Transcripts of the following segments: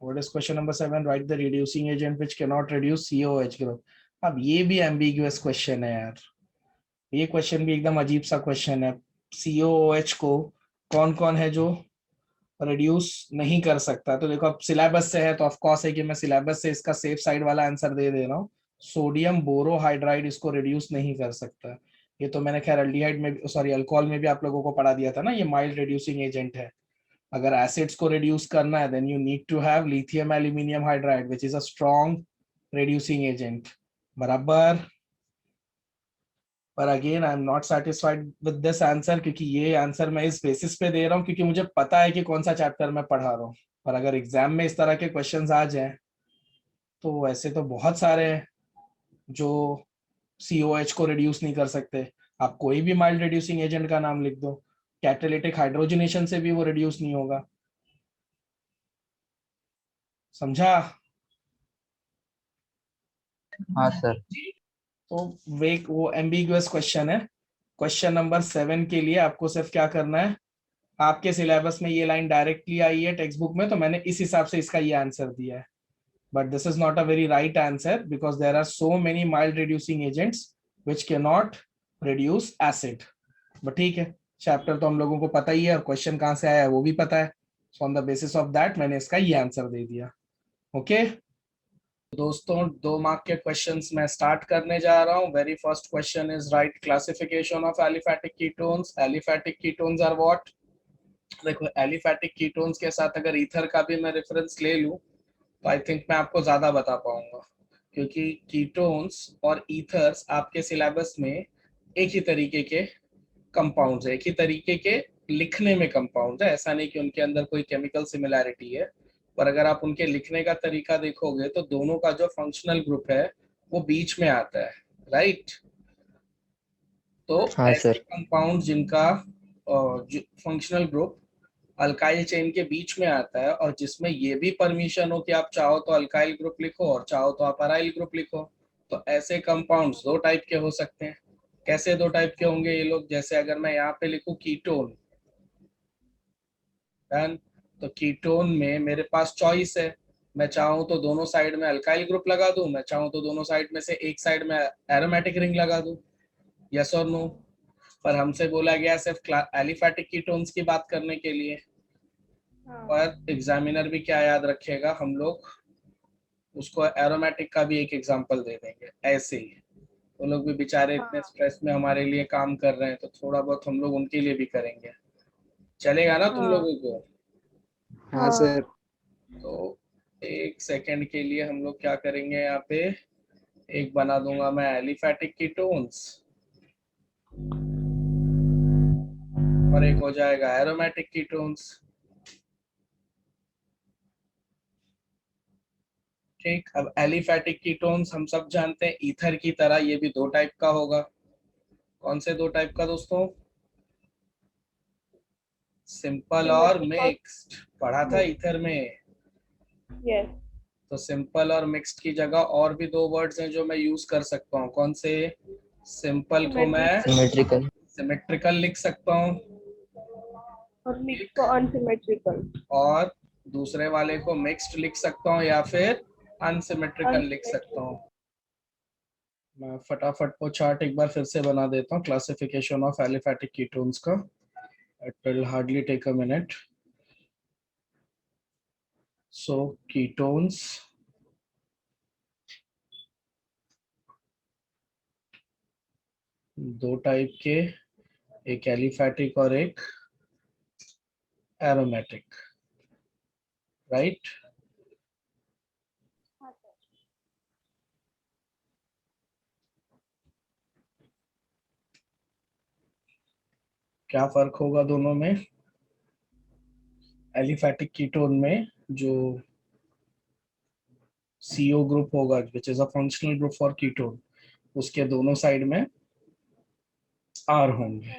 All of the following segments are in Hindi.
What is question number 7? Write the reducing agent which cannot reduce COH group. अब ये भी ambiguous question है यार, ये क्वेश्चन भी एकदम अजीब सा क्वेश्चन है। COOH को कौन कौन है जो रिड्यूस नहीं कर सकता? तो देखो अब सिलेबस से है तो ऑफ कोर्स है कि मैं सिलेबस से इसका सेफ साइड वाला आंसर दे रहा हूँ। सोडियम बोरोहाइड्राइड इसको रिड्यूस नहीं कर सकता। ये तो मैंने खैर अल्डिहाइड में, सॉरी अल्कोहल में भी आप लोगों को पढ़ा दिया था ना, ये माइल्ड रिड्यूसिंग एजेंट है। अगर एसिड्स को रिड्यूस करना है then you need to have lithium aluminium hydride which is a strong reducing agent, बराबर। पर again I am not satisfied with this answer, क्योंकि ये आंसर मैं इस बेसिस पे दे रहा हूँ क्योंकि मुझे पता है कि कौन सा चैप्टर मैं पढ़ा रहा हूँ। पर अगर एग्जाम में इस तरह के क्वेश्चंस आ जाएं तो वैसे तो बहुत सारे हैं जो COH को रिड्यूस नहीं कर सकते। आप कोई भी माइल्ड रिड्यूसिंग एजेंट का नाम लिख दो, कैटालिटिक हाइड्रोजनेशन से भी वो रिड्यूस नहीं होगा। समझा? हाँ सर। तो वो एम्बिगुअस क्वेश्चन है। क्वेश्चन नंबर 7 के लिए आपको सिर्फ क्या करना है, आपके सिलेबस में ये लाइन डायरेक्टली आई है टेक्स्ट बुक में, तो मैंने इस हिसाब से इसका ये आंसर दिया है। But this is not a very right answer because there are so many mild reducing agents which can not reduce acid. But ठीक है, चैप्टर तो हम लोगों को पता ही है और क्वेश्चन कहाँ से आया है वो भी पता है। So on the basis of that मैंने इसका ये आंसर दे दिया। ओके दोस्तों, 2 मार्क के क्वेश्चंस मैं स्टार्ट करने जा रहा हूं। Very first question is right classification of aliphatic ketones. Aliphatic ketones are what? देखो एलिफैटिक कीटोन्स के साथ अगर ईथर का भी मैं रेफरेंस ले लूं तो आई थिंक मैं आपको ज्यादा बता पाऊंगा, क्योंकि कीटोन्स और ईथर्स आपके सिलेबस में एक ही तरीके के कंपाउंड्स है, एक ही तरीके के लिखने में कंपाउंड है। ऐसा नहीं कि उनके अंदर कोई केमिकल सिमिलैरिटी है, पर अगर आप उनके लिखने का तरीका देखोगे तो दोनों का जो फंक्शनल ग्रुप है वो बीच में आता है, राइट? तो हाँ ऐसे सर। कंपाउंड जिनका फंक्शनल ग्रुप अल्काइल चेन के बीच में आता है और जिसमें ये भी परमिशन हो कि आप चाहो तो अल्काइल ग्रुप लिखो और चाहो तो आप अराइल ग्रुप लिखो, तो ऐसे कंपाउंड्स 2 टाइप के हो सकते हैं। कैसे 2 टाइप के होंगे ये लोग? जैसे अगर मैं यहाँ पे लिखूं कीटोन, डन, तो कीटोन में मेरे पास चॉइस है, मैं चाहूँ तो दोनों साइड में अल्काइल ग्रुप लगा दूं, मैं चाहूँ तो दोनों साइड में से एक साइड में एरोमेटिक रिंग लगा दूं, यस और नो। पर हमसे बोला गया सिर्फ एलिफैटिक कीटोन्स की बात करने के लिए। पर एग्जामिनर भी क्या याद रखेगा, हम लोग उसको एरोमेटिक का भी एक एग्जांपल दे देंगे ऐसे ही। वो लोग भी बेचारे इतने स्ट्रेस में हमारे लिए काम कर रहे हैं तो थोड़ा बहुत हम लोग उनके लिए भी करेंगे। चलेगा ना तुम लोगों को? हाँ सर। तो 1 सेकंड के लिए हम लोग क्या करेंगे, यहाँ पे एक बना दूंगा मैं एलिफैटिक कीटोन्स और एक हो जाएगा एरोमेटिक कीटोन्स। ठीक, अब एलिफैटिक कीटोन्स हम सब जानते हैं ईथर की तरह ये भी 2 टाइप का होगा। कौन से 2 टाइप का दोस्तों? सिंपल और मिक्स्ड, पढ़ा था ईथर में। यस। तो सिंपल और मिक्स्ड की जगह और भी 2 वर्ड्स हैं जो मैं यूज कर सकता हूँ। कौन से? सिंपल को मैं सिमेट्रिकल। सिमेट्रिकल लिख सकता हूँ और मिक्स को अनसिमेट्रिकल। और दूसरे वाले को मिक्स्ड लिख सकता हूँ या फिर अनसिमेट्रिकल लिख सकता हूँ। मैं फटाफट वो चार्ट एक बार फिर से बना देता हूँ क्लासिफिकेशन ऑफ एलिफैटिक कीटोन्स का। It will hardly take a minute. So ketones, दो टाइप के, एक एलिफैटिक और एक एरोमेटिक, राइट? क्या फर्क होगा दोनों में? एलिफैटिक कीटोन में जो CO ग्रुप होगा विच is a functional group for ketone, उसके दोनों साइड में R होंगे,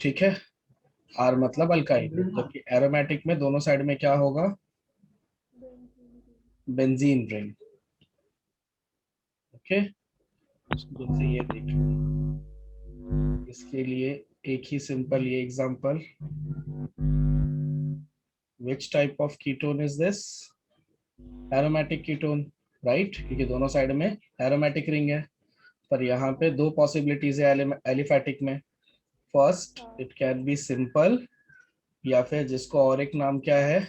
ठीक है? R मतलब अल्काइल ग्रुप। जबकि एरोमेटिक में दोनों साइड में क्या होगा? Benzene ring. ओके, जैसे ये देखिए, इसके लिए एक ही सिंपल ये example, which type of ketone is this? Aromatic ketone, right, क्योंकि दोनों साइड में एरोमेटिक रिंग है। पर यहाँ पे दो पॉसिबिलिटीज है एलिफैटिक में। First, it can be simple, या फिर जिसको और एक नाम क्या है,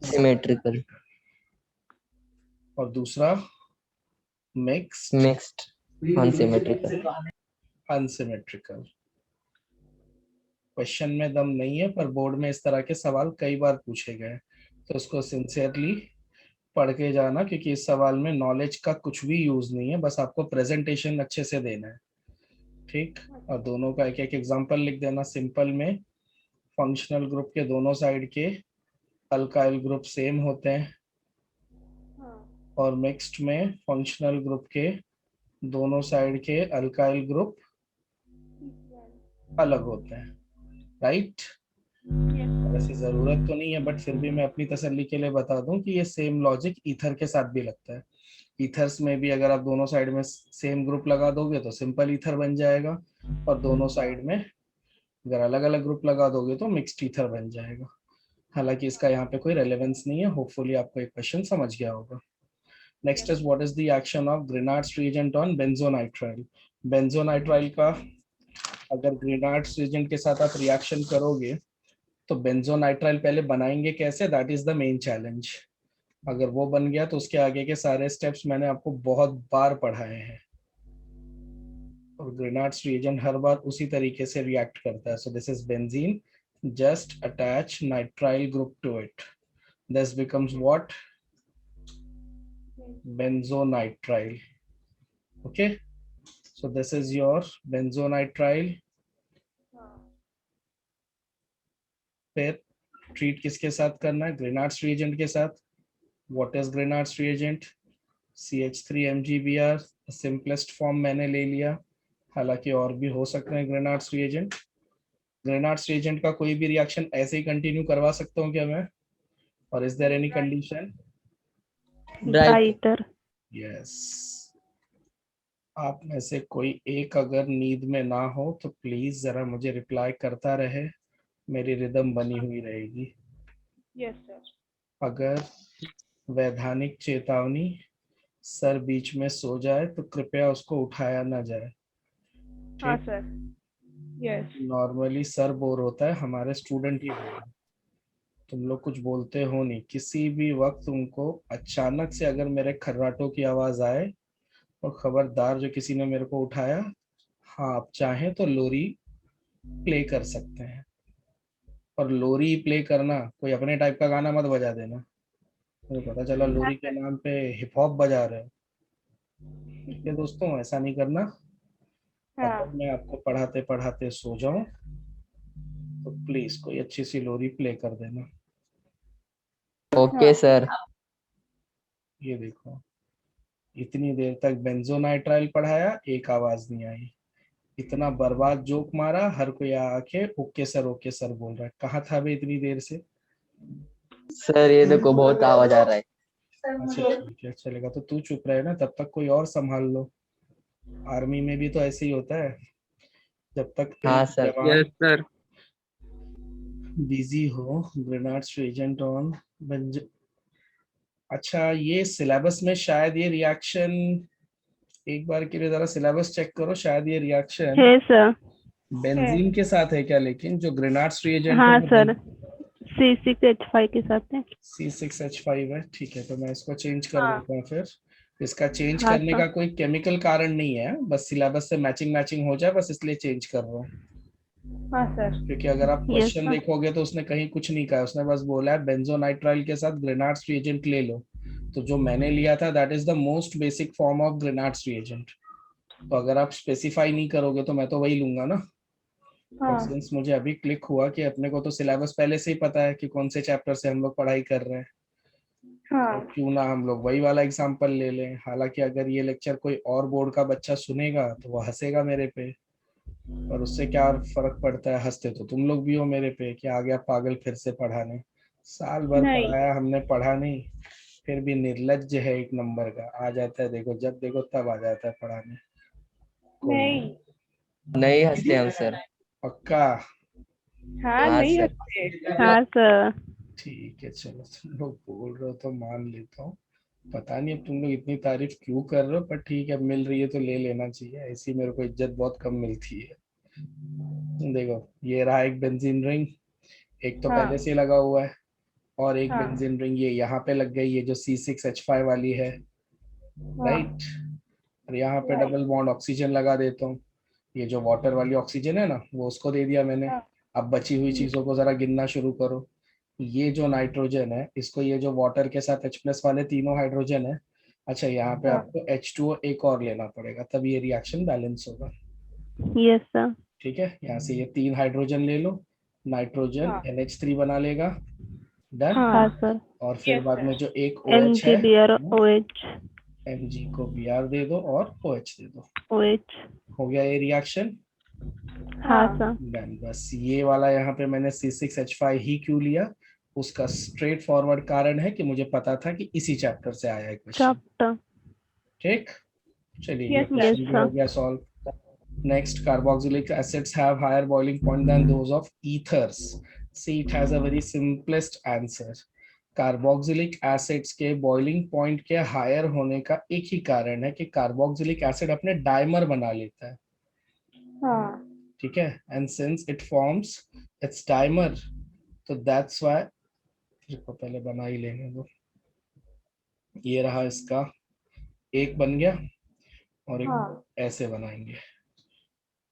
सिमेट्रिकल, और दूसरा mixed mixed, unsymmetrical. Unsymmetrical. Question में दम नहीं है, पर बोर्ड में इस तरह के सवाल कई बार पूछे गए, तो इसको सिंसियरली पढ़ के जाना, क्योंकि इस सवाल में नॉलेज का कुछ भी यूज नहीं है, बस आपको प्रेजेंटेशन अच्छे से देना है, ठीक। और दोनों का एक एक एग्जांपल लिख देना। सिंपल में फंक्शनल ग्रुप के दोनों साइड के अल्काइल ग्रुप सेम होते हैं, और मिक्स्ड में फंक्शनल ग्रुप के दोनों साइड के अल्काइल ग्रुप अलग होते हैं, राइट। वैसे जरूरत तो नहीं है, बट फिर भी मैं अपनी तसल्ली के लिए बता दूं कि ये सेम लॉजिक ईथर के साथ भी लगता है। ईथर्स में भी अगर आप दोनों साइड में सेम ग्रुप लगा दोगे तो सिंपल ईथर बन जाएगा, और दोनों साइड में अगर अलग अलग ग्रुप लगा दोगे तो मिक्स्ड ईथर बन जाएगा। हालांकि इसका यहाँ पे कोई रेलेवेंस नहीं है, होपफुली आपको एक क्वेश्चन समझ गया होगा। Next is what is the action of Grignard's reagent on benzonitrile. Benzonitrile का अगर ग्रेनार्ड्स रिएजेंट के साथ आप रिएक्शन करोगे तो बेंजोनाइट्राइल पहले बनाएंगे कैसे, that is the main challenge. अगर वो बन गया तो उसके आगे के सारे स्टेप्स मैंने आपको बहुत बार पढ़ाए हैं, और ग्रेनार्ड्स रिएजेंट हर बार उसी तरीके से रिएक्ट करता है। So this is benzene, just attach nitrile group to it, this becomes what, benzonitrile, okay। So this is your benzonitrile। फिर ट्रीट किसके साथ करना है, ग्रेनार्ड्स रिएजेंट के साथ। What is Grignard's reagent, CH3MgBr, simplest form मैंने ले लिया, हालांकि और भी हो सकते हैं ग्रेनार्ड्स रिएजेंट। ग्रेनार्ड्स रिएजेंट का कोई भी रिएक्शन ऐसे ही कंटिन्यू करवा सकता हूँ क्या मैं, और is there any condition, ether. Yes. आप में से कोई एक अगर नींद में ना हो तो प्लीज जरा मुझे रिप्लाई करता रहे, मेरी रिदम बनी हुई रहेगी। Yes sir. अगर वैधानिक चेतावनी, सर बीच में सो जाए तो कृपया उसको उठाया ना जाए, हाँ sir. Yes. Normally sir bore होता है, हमारे स्टूडेंट ही बोर है। तुम लोग कुछ बोलते हो नहीं, किसी भी वक्त तुमको अचानक से अगर मेरे खर्राटों की आवाज आए तो खबरदार, जो किसी ने मेरे को उठाया, हाँ आप चाहें तो लोरी प्ले कर सकते हैं, और लोरी प्ले करना कोई अपने टाइप का गाना मत बजा देना, मुझे पता चला लोरी के नाम पे हिप हॉप बजा रहे हो। ठीक है दोस्तों, ऐसा नहीं करना। अगर मैं आपको पढ़ाते पढ़ाते सो जाऊं तो प्लीज कोई अच्छी सी लोरी प्ले कर देना। Okay sir. ये देखो, इतनी देर तक बेंजोनाइट्राइल पढ़ाया, एक आवाज नहीं आई, इतना बर्बाद जोक मारा, हर कोई आके ओके सर बोल रहा है। कहाँ था बे इतनी देर से। सर ये देखो बहुत आवाज आ रहा है। अच्छा ठीक है, चलेगा, तो तू चुप रहे ना, तब तक कोई और संभाल लो। आर्मी में भी तो ऐसे ही होता है, जब तक हाँ एक सर। जवान सर। बिजी हो, ग्रेनार्ड्स रिएजेंट ऑन अच्छा, ये सिलेबस में शायद ये रिएक्शन, एक बार के लिए जरा सिलेबस चेक करो, शायद ये रिएक्शन है सर। बेंजीन के साथ है क्या, लेकिन जो ग्रेनार्ड्स रिएजेंट हाँ है सर, C6H5 के साथ है। C6H5 है, ठीक है, तो मैं इसको चेंज कर हाँ। देता हूँ फिर। इसका चेंज हाँ करने सर। का कोई केमिकल कारण नहीं है, बस सिलेबस से मैचिंग हो जाए, बस इसलिए चेंज कर रहा हूँ। हाँ सर। क्योंकि अगर आप यस क्वेश्चन सर। देखोगे तो उसने कहीं कुछ नहीं कहा, उसने बस बोला है बेंजोनाइट्राइल के साथ ग्रेनार्ड्स रिएजेंट ले लो, तो जो मैंने लिया था that is the most basic form of Grignard's reagent. तो अगर आप स्पेसिफाई नहीं करोगे तो मैं तो वही लूंगा ना। हाँ। सिंस मुझे अभी क्लिक हुआ कि अपने को तो सिलेबस पहले से ही पता है कि कौन से चैप्टर से हम लोग पढ़ाई कर रहे हैं, हाँ। तो क्यों ना हम लोग वही वाला एग्जाम्पल ले लें। हालांकि अगर ये लेक्चर कोई और बोर्ड का बच्चा सुनेगा तो वो हंसेगा मेरे पे, और उससे क्या फर्क पड़ता है, हंसते तो तुम लोग भी हो मेरे पे कि आ गया पागल फिर से पढ़ाने, साल भर नहीं। पढ़ाया हमने, पढ़ा नहीं, फिर भी निर्लज्ज है एक नंबर का, आ जाता है देखो, जब देखो तब आ जाता है पढ़ाने। नहीं। नहीं हंसते हम सर। पक्का। हाँ हाँ नहीं सर। हंसते। हाँ सर। ठीक है, चलो तुम लोग बोल रहे हो तो मान लेता हूँ। पता नहीं अब तुम लोग इतनी तारीफ क्यों कर रहे हो, पर ठीक है, अब मिल रही है तो ले लेना चाहिए, ऐसी मेरे को इज्जत बहुत कम मिलती है। देखो, ये रहा एक बेंजीन रिंग, एक तो हाँ पहले से लगा हुआ है, और एक हाँ बेंजीन रिंग ये यहाँ पे लग गई, ये जो C6H5 वाली है, हाँ राइट। और यहाँ पे right, डबल बॉन्ड ऑक्सीजन लगा देता हूँ। ये जो वाटर वाली ऑक्सीजन है ना, वो उसको दे दिया मैंने। हाँ अब बची हुई चीजों को जरा गिनना शुरू करो। ये जो नाइट्रोजन है, इसको ये जो वाटर के साथ H+ वाले तीनों हाइड्रोजन है, अच्छा यहाँ पे हाँ आपको H2O एक और लेना पड़ेगा, तब ये रिएक्शन बैलेंस होगा। Yes sir. ठीक है, यहाँ से ये 3 हाइड्रोजन ले लो, नाइट्रोजन हाँ NH3 बना लेगा। डन। हाँ हाँ सर। और फिर यस बाद सर में जो एक OH है, MgBr OH Mg को Br दे दो और OH दे दो। OH। हो गया ये रिएक्शन। हाँ हाँ सर। डन। बस ये वाला यहाँ पे मैंने C6H5 ही क्यों लिया, उसका स्ट्रेट फॉरवर्ड कारण है कि मुझे पता था कि इसी चैप्टर से आया है क्वेश्चन। चैप्टर। ठीक, चलिए ये यस यस क्वेश्चन भी हो सर। गया solve. Next, carboxylic acids have higher boiling point than those of ethers. See, it has a very simplest answer. Carboxylic acids के बॉइलिंग पॉइंट के हायर होने का एक ही कारण है कि कार्बोक्सिलिक एसिड अपने डाइमर बना लेता है। हाँ ठीक है, and since it forms it's dimer, तो दैट्स व्हाई, इसको पहले बना ही लेने दो। ये रहा इसका एक बन गया, और एक हाँ ऐसे बनाएंगे,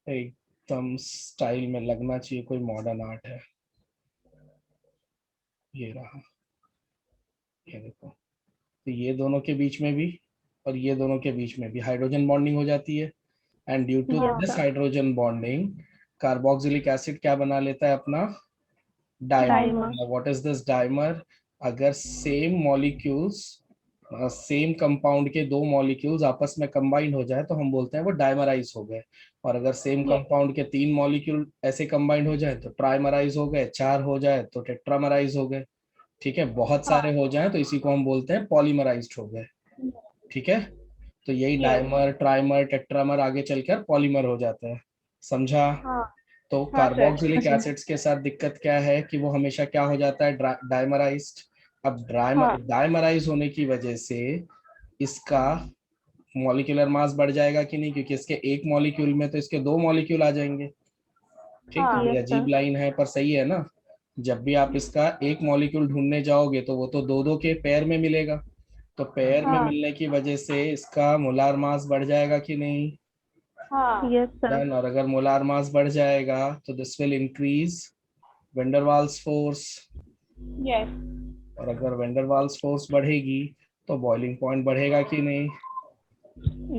एकदम स्टाइल में लगना चाहिए, कोई मॉडर्न आर्ट है। ये रहा, ये देखो, तो ये दोनों के बीच में भी और ये दोनों के बीच में भी हाइड्रोजन बॉन्डिंग हो जाती है, and due to yes this sir. Hydrogen bonding carboxylic acid क्या बना लेता है अपना, dimer. Dimer. What is this dimer, अगर सेम मॉलिक्यूल्स, सेम कंपाउंड के दो मॉलिक्यूल्स आपस में कंबाइन हो जाए तो हम बोलते हैं वो डाइमराइज हो गए, और अगर सेम यस कंपाउंड के 3 मॉलिक्यूल ऐसे कंबाइन हो जाए तो ट्राइमराइज हो गए, 4 हो जाए तो टेट्रामराइज हो गए। ठीक है, बहुत हाँ सारे हो जाए तो इसी को हम बोलते हैं पॉलीमराइज्ड हो गए। ठीक है, तो यही यस डाइमर ट्राइमर टेट्रामर आगे चलकर पॉलीमर हो जाता है। समझा। हाँ तो हाँ सर कार्बोक्सिलिक एसिड्स के साथ दिक्कत क्या है कि वो हमेशा क्या हो जाता है, डाइमराइज्ड। अब हाँ डाइमराइज होने की वजह से इसका मॉलिक्यूलर मास बढ़ जाएगा कि नहीं, क्योंकि इसके एक मॉलिक्यूल में तो इसके 2 मॉलिक्यूल आ जाएंगे। ठीक, हाँ थोड़ी यस अजीब सर। लाइन है पर सही है ना। जब भी आप इसका एक मॉलिक्यूल ढूंढने जाओगे तो वो तो 2-2 के पेयर में मिलेगा, तो पेयर में हाँ मिलने की वजह से इसका मोलार मास बढ़ जाएगा कि नहीं। हाँ यस सर। डन। और अगर मोलार मास बढ़ जाएगा तो this will increase van der Waals force, yes और अगर वेंडरवाल्स फोर्स बढ़ेगी तो बॉइलिंग पॉइंट बढ़ेगा कि नहीं।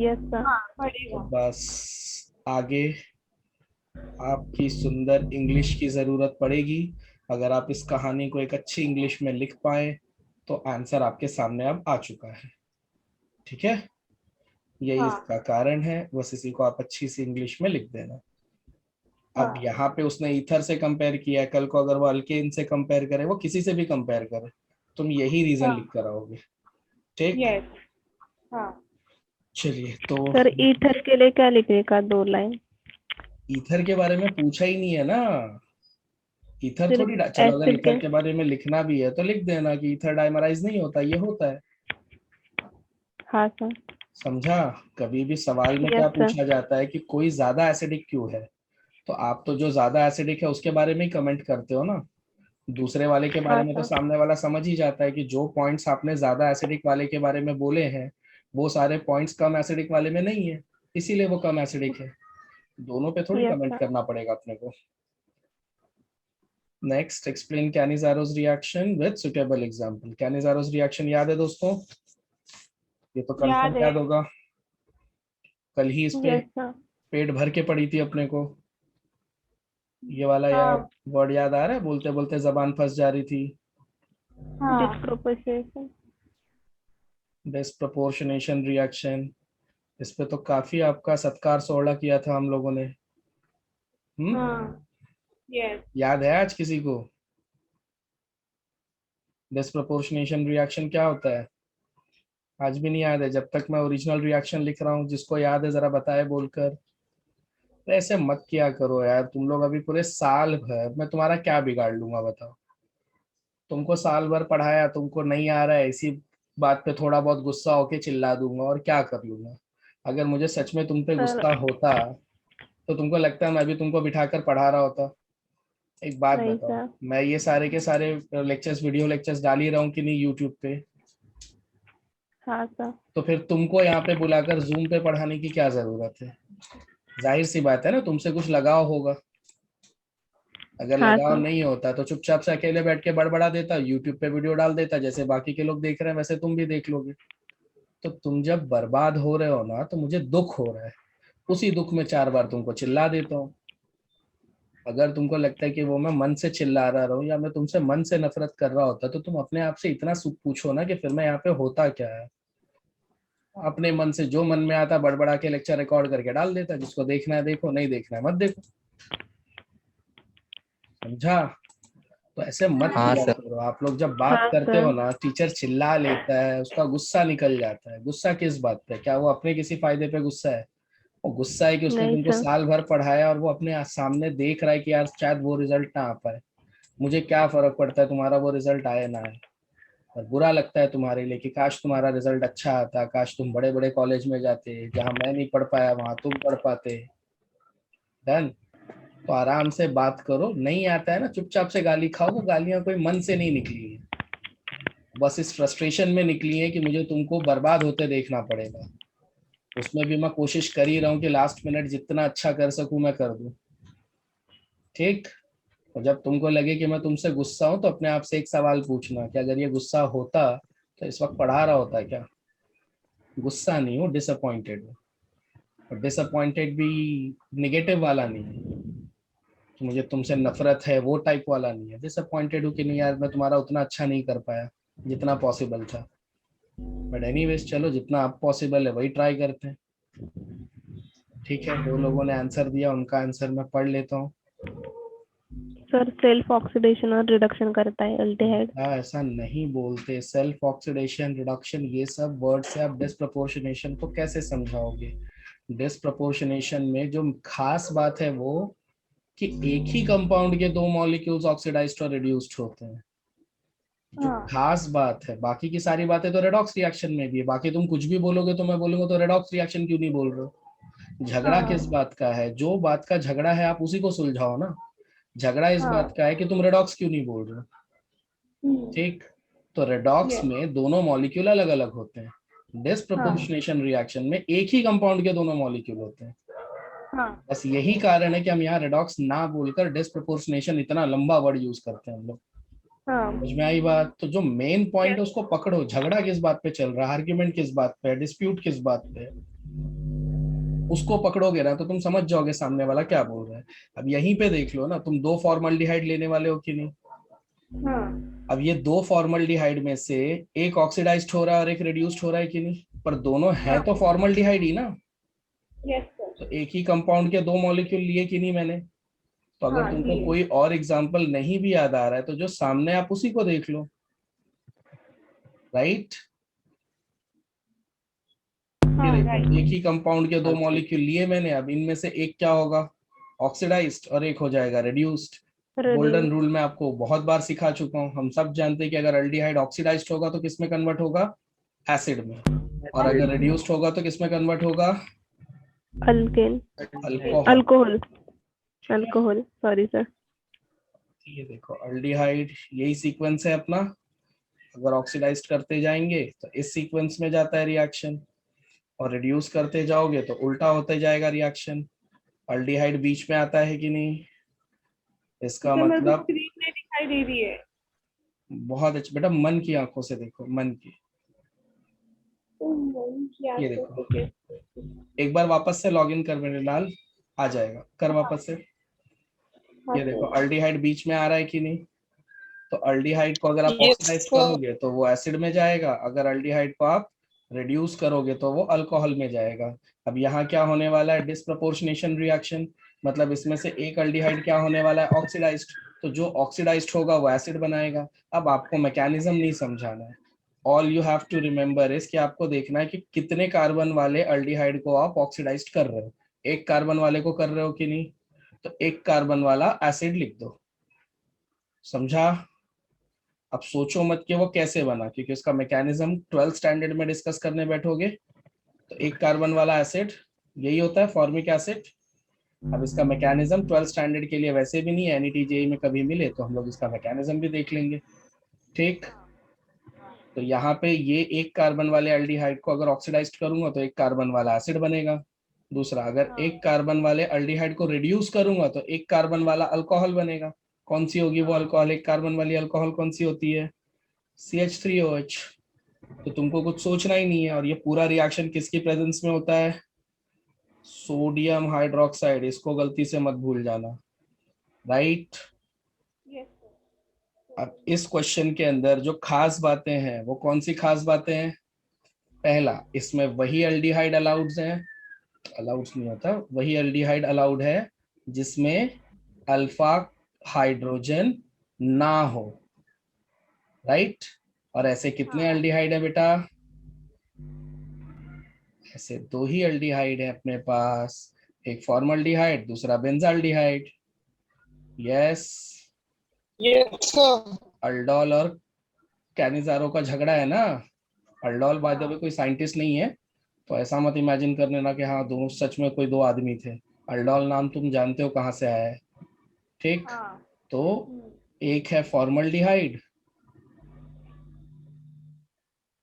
Yes sir. हाँ तो बढ़ेगा बस आगे आपकी सुंदर इंग्लिश की जरूरत पड़ेगी। अगर आप इस कहानी को एक अच्छी इंग्लिश में लिख पाए तो आंसर आपके सामने अब आ चुका है। ठीक है, यही हाँ इसका कारण है, बस इसी को आप अच्छी सी इंग्लिश में लिख देना। अब हाँ यहाँ पे उसने ईथर से कंपेयर किया है, कल को अगर वो अल्केन से कंपेयर करे, वो किसी से भी कंपेयर करे, तुम यही रीजन हाँ लिख कर आओगे। ठीक, यस हाँ चलिए तो सर ईथर के लिए क्या लिखने का 2 लाइन? ईथर के बारे में पूछा ही नहीं है ना। ईथर थोड़ी सिर्फ चलो, अगर एसिड ईथर के। के बारे में लिखना भी है तो लिख देना कि ईथर डाइमराइज नहीं होता, ये होता है। हाँ सर। समझा। कभी भी सवाल में क्या यस सर। पूछा जाता है कि कोई ज्यादा एसिडिक क्यों है, तो आप तो जो ज्यादा एसिडिक है उसके बारे में ही कमेंट करते हो ना, दूसरे वाले के बारे हाँ में तो सर। सामने वाला समझ ही जाता है कि जो पॉइंट्स आपने ज्यादा एसिडिक वाले के बारे में बोले हैं वो सारे पॉइंट्स कम एसिडिक वाले में नहीं है, इसीलिए वो कम एसिडिक है। दोनों पे थोड़ी यस कमेंट सर। करना पड़ेगा अपने को। Next, explain Cannizzaro's reaction with suitable example. Cannizzaro's reaction याद है दोस्तों, ये तो याद कंफर्म है याद होगा, कल ही इस पे यस सर। पेट भर के पड़ी थी अपने को। ये वाला यार हाँ वर्ड याद आ रहा है, बोलते बोलते जबान फंस जा रही थी। हाँ डिस्प्रोपोर्शनेशन। डिस्प्रपोर्शनेशन रिएक्शन, इस पे तो काफी आपका सत्कार सोहला किया था हम लोगों ने। हाँ यस याद है आज किसी को डिस्प्रपोर्शनेशन रिएक्शन क्या होता है? आज भी नहीं याद है? जब तक मैं ओरिजिनल रिएक्शन लिख रहा हूँ, जिसको याद है जरा बताए बोलकर। तो ऐसे मत किया करो यार तुम लोग, अभी पूरे साल भर मैं तुम्हारा क्या बिगाड़ लूंगा बताओ। तुमको साल भर पढ़ाया, तुमको नहीं आ रहा है, इसी बात पे थोड़ा बहुत गुस्सा होके चिल्ला दूंगा और क्या कर लूंगा। अगर मुझे सच में तुम पे सर गुस्सा होता तो तुमको लगता है मैं भी तुमको बिठाकर पढ़ा रहा होता? एक बात नहीं बताओ, सर। मैं ये सारे के सारे लेक्चर्स, वीडियो लेक्चर्स डाल ही रहा हूँ कि नहीं यूट्यूब पे? हाँ सर। तो फिर तुमको यहाँ पे बुलाकर जूम पे पढ़ाने की क्या जरूरत है? जाहिर सी बात है ना, तुमसे कुछ लगाव होगा। अगर हाँ लगाव सर। नहीं होता तो चुपचाप से अकेले बैठ के बड़बड़ा देता, यूट्यूब पे वीडियो डाल देता, जैसे बाकी के लोग देख रहे हैं वैसे तुम भी देख लोगे। तो तुम जब बर्बाद हो रहे हो ना, तो मुझे दुख हो रहा है। उसी दुख में 4 बार तुमको चिल्ला देता हूँ। अगर तुमको लगता है कि वो मैं मन से चिल्ला रहा हूँ या मैं तुमसे मन से नफरत कर रहा होता, तो तुम अपने आप से इतना पूछो ना कि फिर मैं यहाँ पे होता क्या है। अपने मन से जो मन में आता बड़बड़ा के लेक्चर रिकॉर्ड करके डाल देता, जिसको देखना है देखो, नहीं देखना है मत देखो। समझा? तो ऐसे मत हाँ किया सर। करो। आप लोग जब बात हाँ करते हो सर। ना, टीचर चिल्ला लेता है, उसका गुस्सा निकल जाता है। गुस्सा किस बात पे? क्या वो अपने किसी फायदे पे गुस्सा है? वो गुस्सा है कि उसने नहीं तुमको सर। साल भर पढ़ाया और वो अपने सामने देख रहा है कि यार शायद वो रिजल्ट ना आ पाए। मुझे क्या फर्क पड़ता है तुम्हारा वो रिजल्ट आए ना आए। और बुरा लगता है तुम्हारे लिए कि काश तुम्हारा रिजल्ट अच्छा आता, काश तुम बड़े बड़े कॉलेज में जाते, जहां मैं नहीं पढ़ पाया वहां तुम पढ़ पाते। डन। तो आराम से बात करो, नहीं आता है ना चुपचाप से गाली खाओ। वो गालियां कोई मन से नहीं निकली है, बस इस फ्रस्ट्रेशन में निकली है कि मुझे तुमको बर्बाद होते देखना पड़ेगा। उसमें भी मैं कोशिश कर ही रहा हूँ कि लास्ट मिनट जितना अच्छा कर सकूं मैं कर दूं। ठीक। और जब तुमको लगे कि मैं तुमसे गुस्सा हूं, तो अपने आप से एक सवाल पूछना कि अगर ये गुस्सा होता तो इस वक्त पढ़ा रहा होता क्या? गुस्सा नहीं हो, डिसअपॉइंटेड हो। और डिसअपॉइंटेड भी निगेटिव वाला नहीं है कि मुझे तुमसे नफरत है, वो टाइप वाला नहीं है। डिसअपॉइंटेड हूँ कि नहीं यार, मैं तुम्हारा उतना अच्छा नहीं कर पाया जितना पॉसिबल था। बट एनीवेज चलो, जितना आप पॉसिबल है वही ट्राई करते हैं। ठीक है, 2 लोगों ने आंसर दिया, उनका आंसर मैं पढ़ लेता हूँ। सर सेल्फ ऑक्सीडेशन और रिडक्शन करता है अल्डिहाइड। ऐसा नहीं बोलते। सेल्फ ऑक्सीडेशन, रिडक्शन, ये सब वर्ड से आप डिस्प्रपोर्शनेशन को कैसे समझाओगे? डिस्प्रपोर्शनेशन में जो खास बात है वो कि एक ही कंपाउंड के 2 मॉलिक्यूल्स ऑक्सीडाइज्ड और रिड्यूस्ड होते हैं। जो हाँ खास बात है, बाकी की सारी बातें तो रेडॉक्स रिएक्शन में भी है। बाकी तुम कुछ भी बोलोगे तो मैं बोलूंगा तो रेडॉक्स रिएक्शन क्यों नहीं बोल रहे हो? झगड़ा हाँ किस बात का है? जो बात का झगड़ा है आप उसी को सुलझाओ ना। झगड़ा इस हाँ। बात का है कि तुम रेडॉक्स क्यों नहीं बोल रहे हो। ठीक। तो रेडॉक्स यस। में दोनों मॉलिक्यूल अलग अलग होते हैं। हाँ डिस्प्रपोर्शनेशन रिएक्शन में एक ही कंपाउंड के दोनों मॉलिक्यूल होते हैं। हाँ बस यही कारण है कि हम यहाँ रेडॉक्स ना बोलकर डिस्प्रपोर्शनेशन इतना लंबा वर्ड यूज करते हैं हम लोग। हाँ। समझ में आई बात? तो जो मेन पॉइंट यस। है उसको पकड़ो। झगड़ा किस बात पे चल रहा है, आर्ग्यूमेंट किस बात पे है, डिस्प्यूट किस बात पे है, उसको पकड़ोगे ना तो तुम समझ जाओगे सामने वाला क्या बोल रहा है। अब यहीं पे देख लो ना, तुम 2 फॉर्मल्डिहाइड लेने वाले हो कि नहीं? हाँ। अब ये 2 फॉर्मल्डिहाइड में से एक ऑक्सीडाइज्ड हो रहा है और एक रिड्यूस्ड हो रहा है कि नहीं? पर दोनों है हाँ। तो फॉर्मल्डिहाइड ही ना। Yes sir. तो एक ही कंपाउंड के 2 मॉलिक्यूल लिए कि नहीं मैंने? तो अगर हाँ तुमको लिए। कोई और एग्जांपल नहीं भी याद आ रहा है तो जो सामने आप उसी को देख लो। राइट। ये हाँ देखो, राइट। एक ही कंपाउंड के दो हाँ सर। मॉलिक्यूल लिए मैंने। अब इनमें से एक क्या होगा? ऑक्सीडाइज्ड, और एक हो जाएगा रिड्यूस्ड। Golden reduce. रूल मैं आपको बहुत बार सिखा चुका हूँ। हम सब जानते हैं कि अगर अल्डिहाइड ऑक्सीडाइज्ड होगा तो किस में कन्वर्ट होगा? एसिड में। और अगर रिड्यूस्ड होगा तो किस में कन्वर्ट होगा? Alkane. Alcohol. Alcohol. Alcohol, sorry sir. ये देखो, अल्डिहाइड यही सीक्वेंस है अपना। अगर ऑक्सीडाइज्ड करते जाएंगे तो इस सीक्वेंस में जाता है रिएक्शन, और रिड्यूस करते जाओगे तो उल्टा होते जाएगा रिएक्शन। अल्डिहाइड बीच में आता है कि नहीं? इसका सर मेरे को मतलब स्क्रीन में दिखाई दे रही है। बहुत अच्छा बेटा, मन की आंखों से देखो, मन की। क्या ये सर देखो, ठीक है। एक बार वापस से लॉग इन कर मेरे लाल, आ जाएगा, कर वापस से। हाँ ये देखो, सर। अल्डिहाइड बीच में आ रहा है कि नहीं? तो अल्डिहाइड को अगर आप ऑक्सीडाइज करोगे तो वो एसिड में जाएगा, अगर अल्डिहाइड को आप रिड्यूस करोगे तो वो अल्कोहल में जाएगा। अब यहाँ क्या होने वाला है? Disproportionation reaction. मतलब इसमें से एक अल्डिहाइड क्या होने वाला है? ऑक्सीडाइज्ड। तो जो ऑक्सीडाइज्ड होगा वो एसिड बनाएगा। अब आपको मैकेनिज्म नहीं समझाना है। All you have to remember is कि आपको देखना है कि कितने कार्बन वाले अल्डिहाइड को आप ऑक्सीडाइज्ड कर रहे हो। एक कार्बन वाले को कर रहे हो कि नहीं? तो एक कार्बन वाला एसिड लिख दो। समझा? अब सोचो मत कि वो कैसे बना, क्योंकि उसका मैकेनिज्म 12th स्टैंडर्ड में डिस्कस करने बैठोगे तो एक कार्बन वाला एसिड यही होता है, फॉर्मिक एसिड। अब इसका मैकेनिज्म 12th स्टैंडर्ड के लिए वैसे भी नहीं है, एनईटी जेई में कभी मिले तो हम लोग इसका मैकेनिज्म भी देख लेंगे। ठीक, तो यहाँ पे ये एक कार्बन वाले एल्डिहाइड को अगर ऑक्सीडाइज करूंगा तो एक कार्बन वाला एसिड बनेगा। दूसरा, अगर एक कार्बन वाले एल्डिहाइड को रिड्यूस करूंगा तो एक कार्बन वाला अल्कोहल बनेगा। कौन सी होगी वो अल्कोहल? एक कार्बन वाली अल्कोहल कौन सी होती है? CH3OH। तो तुमको कुछ सोचना ही नहीं है। और ये पूरा रिएक्शन किसकी प्रेजेंस में होता है? सोडियम हाइड्रोक्साइड, इसको गलती से मत भूल जाना। राइट। Yes sir. अब इस क्वेश्चन के अंदर जो खास बातें हैं वो कौन सी खास बातें हैं? पहला, इसमें वही एल्डिहाइड अलाउड हैं, अलाउड नहीं होता, वही एल्डिहाइड अलाउड है जिसमें अल्फा हाइड्रोजन ना हो। राइट। और ऐसे कितने एल्डिहाइड है बेटा? ऐसे दो ही एल्डिहाइड है अपने पास, एक फॉर्मल्डिहाइड, दूसरा बेंजाल्डिहाइड। यस। अल्डोल और कैनिजारो का झगड़ा है ना। अल्डोल बाय द वे कोई साइंटिस्ट नहीं है, तो ऐसा मत इमेजिन करने ना कि हाँ दोनों सच में कोई दो आदमी थे। अल्डोल नाम तुम जानते हो कहाँ से आया है। ठीक, तो एक है फॉर्मल्डिहाइड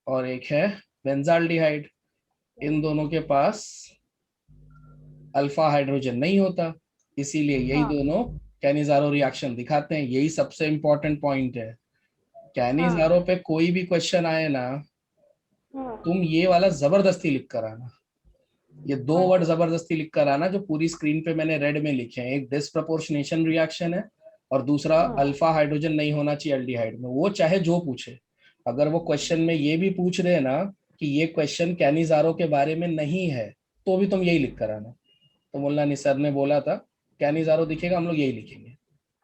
और एक है बेंजाल्डिहाइड। इन दोनों के पास अल्फा हाइड्रोजन नहीं होता, इसीलिए यही दोनों कैनिजारो रिएक्शन दिखाते हैं। यही सबसे इंपॉर्टेंट पॉइंट है। कैनिजारो पे कोई भी क्वेश्चन आए ना, तुम ये वाला जबरदस्ती लिख कर आना। ये दो वर्ड जबरदस्ती लिख कर आना जो पूरी स्क्रीन पे मैंने रेड में लिखे हैं। एक डिसप्रपोर्शनेशन रिएक्शन है और दूसरा अल्फा हाइड्रोजन नहीं होना चाहिए एल्डिहाइड में। वो चाहे जो पूछे, अगर वो क्वेश्चन में ये भी पूछ रहे ना कि ये क्वेश्चन कैनिजारो के बारे में नहीं है, तो भी तुम यही लिख कर आना। तो बोलना नहीं सर ने बोला था कैनिजारो दिखेगा, हम लोग यही लिखेंगे।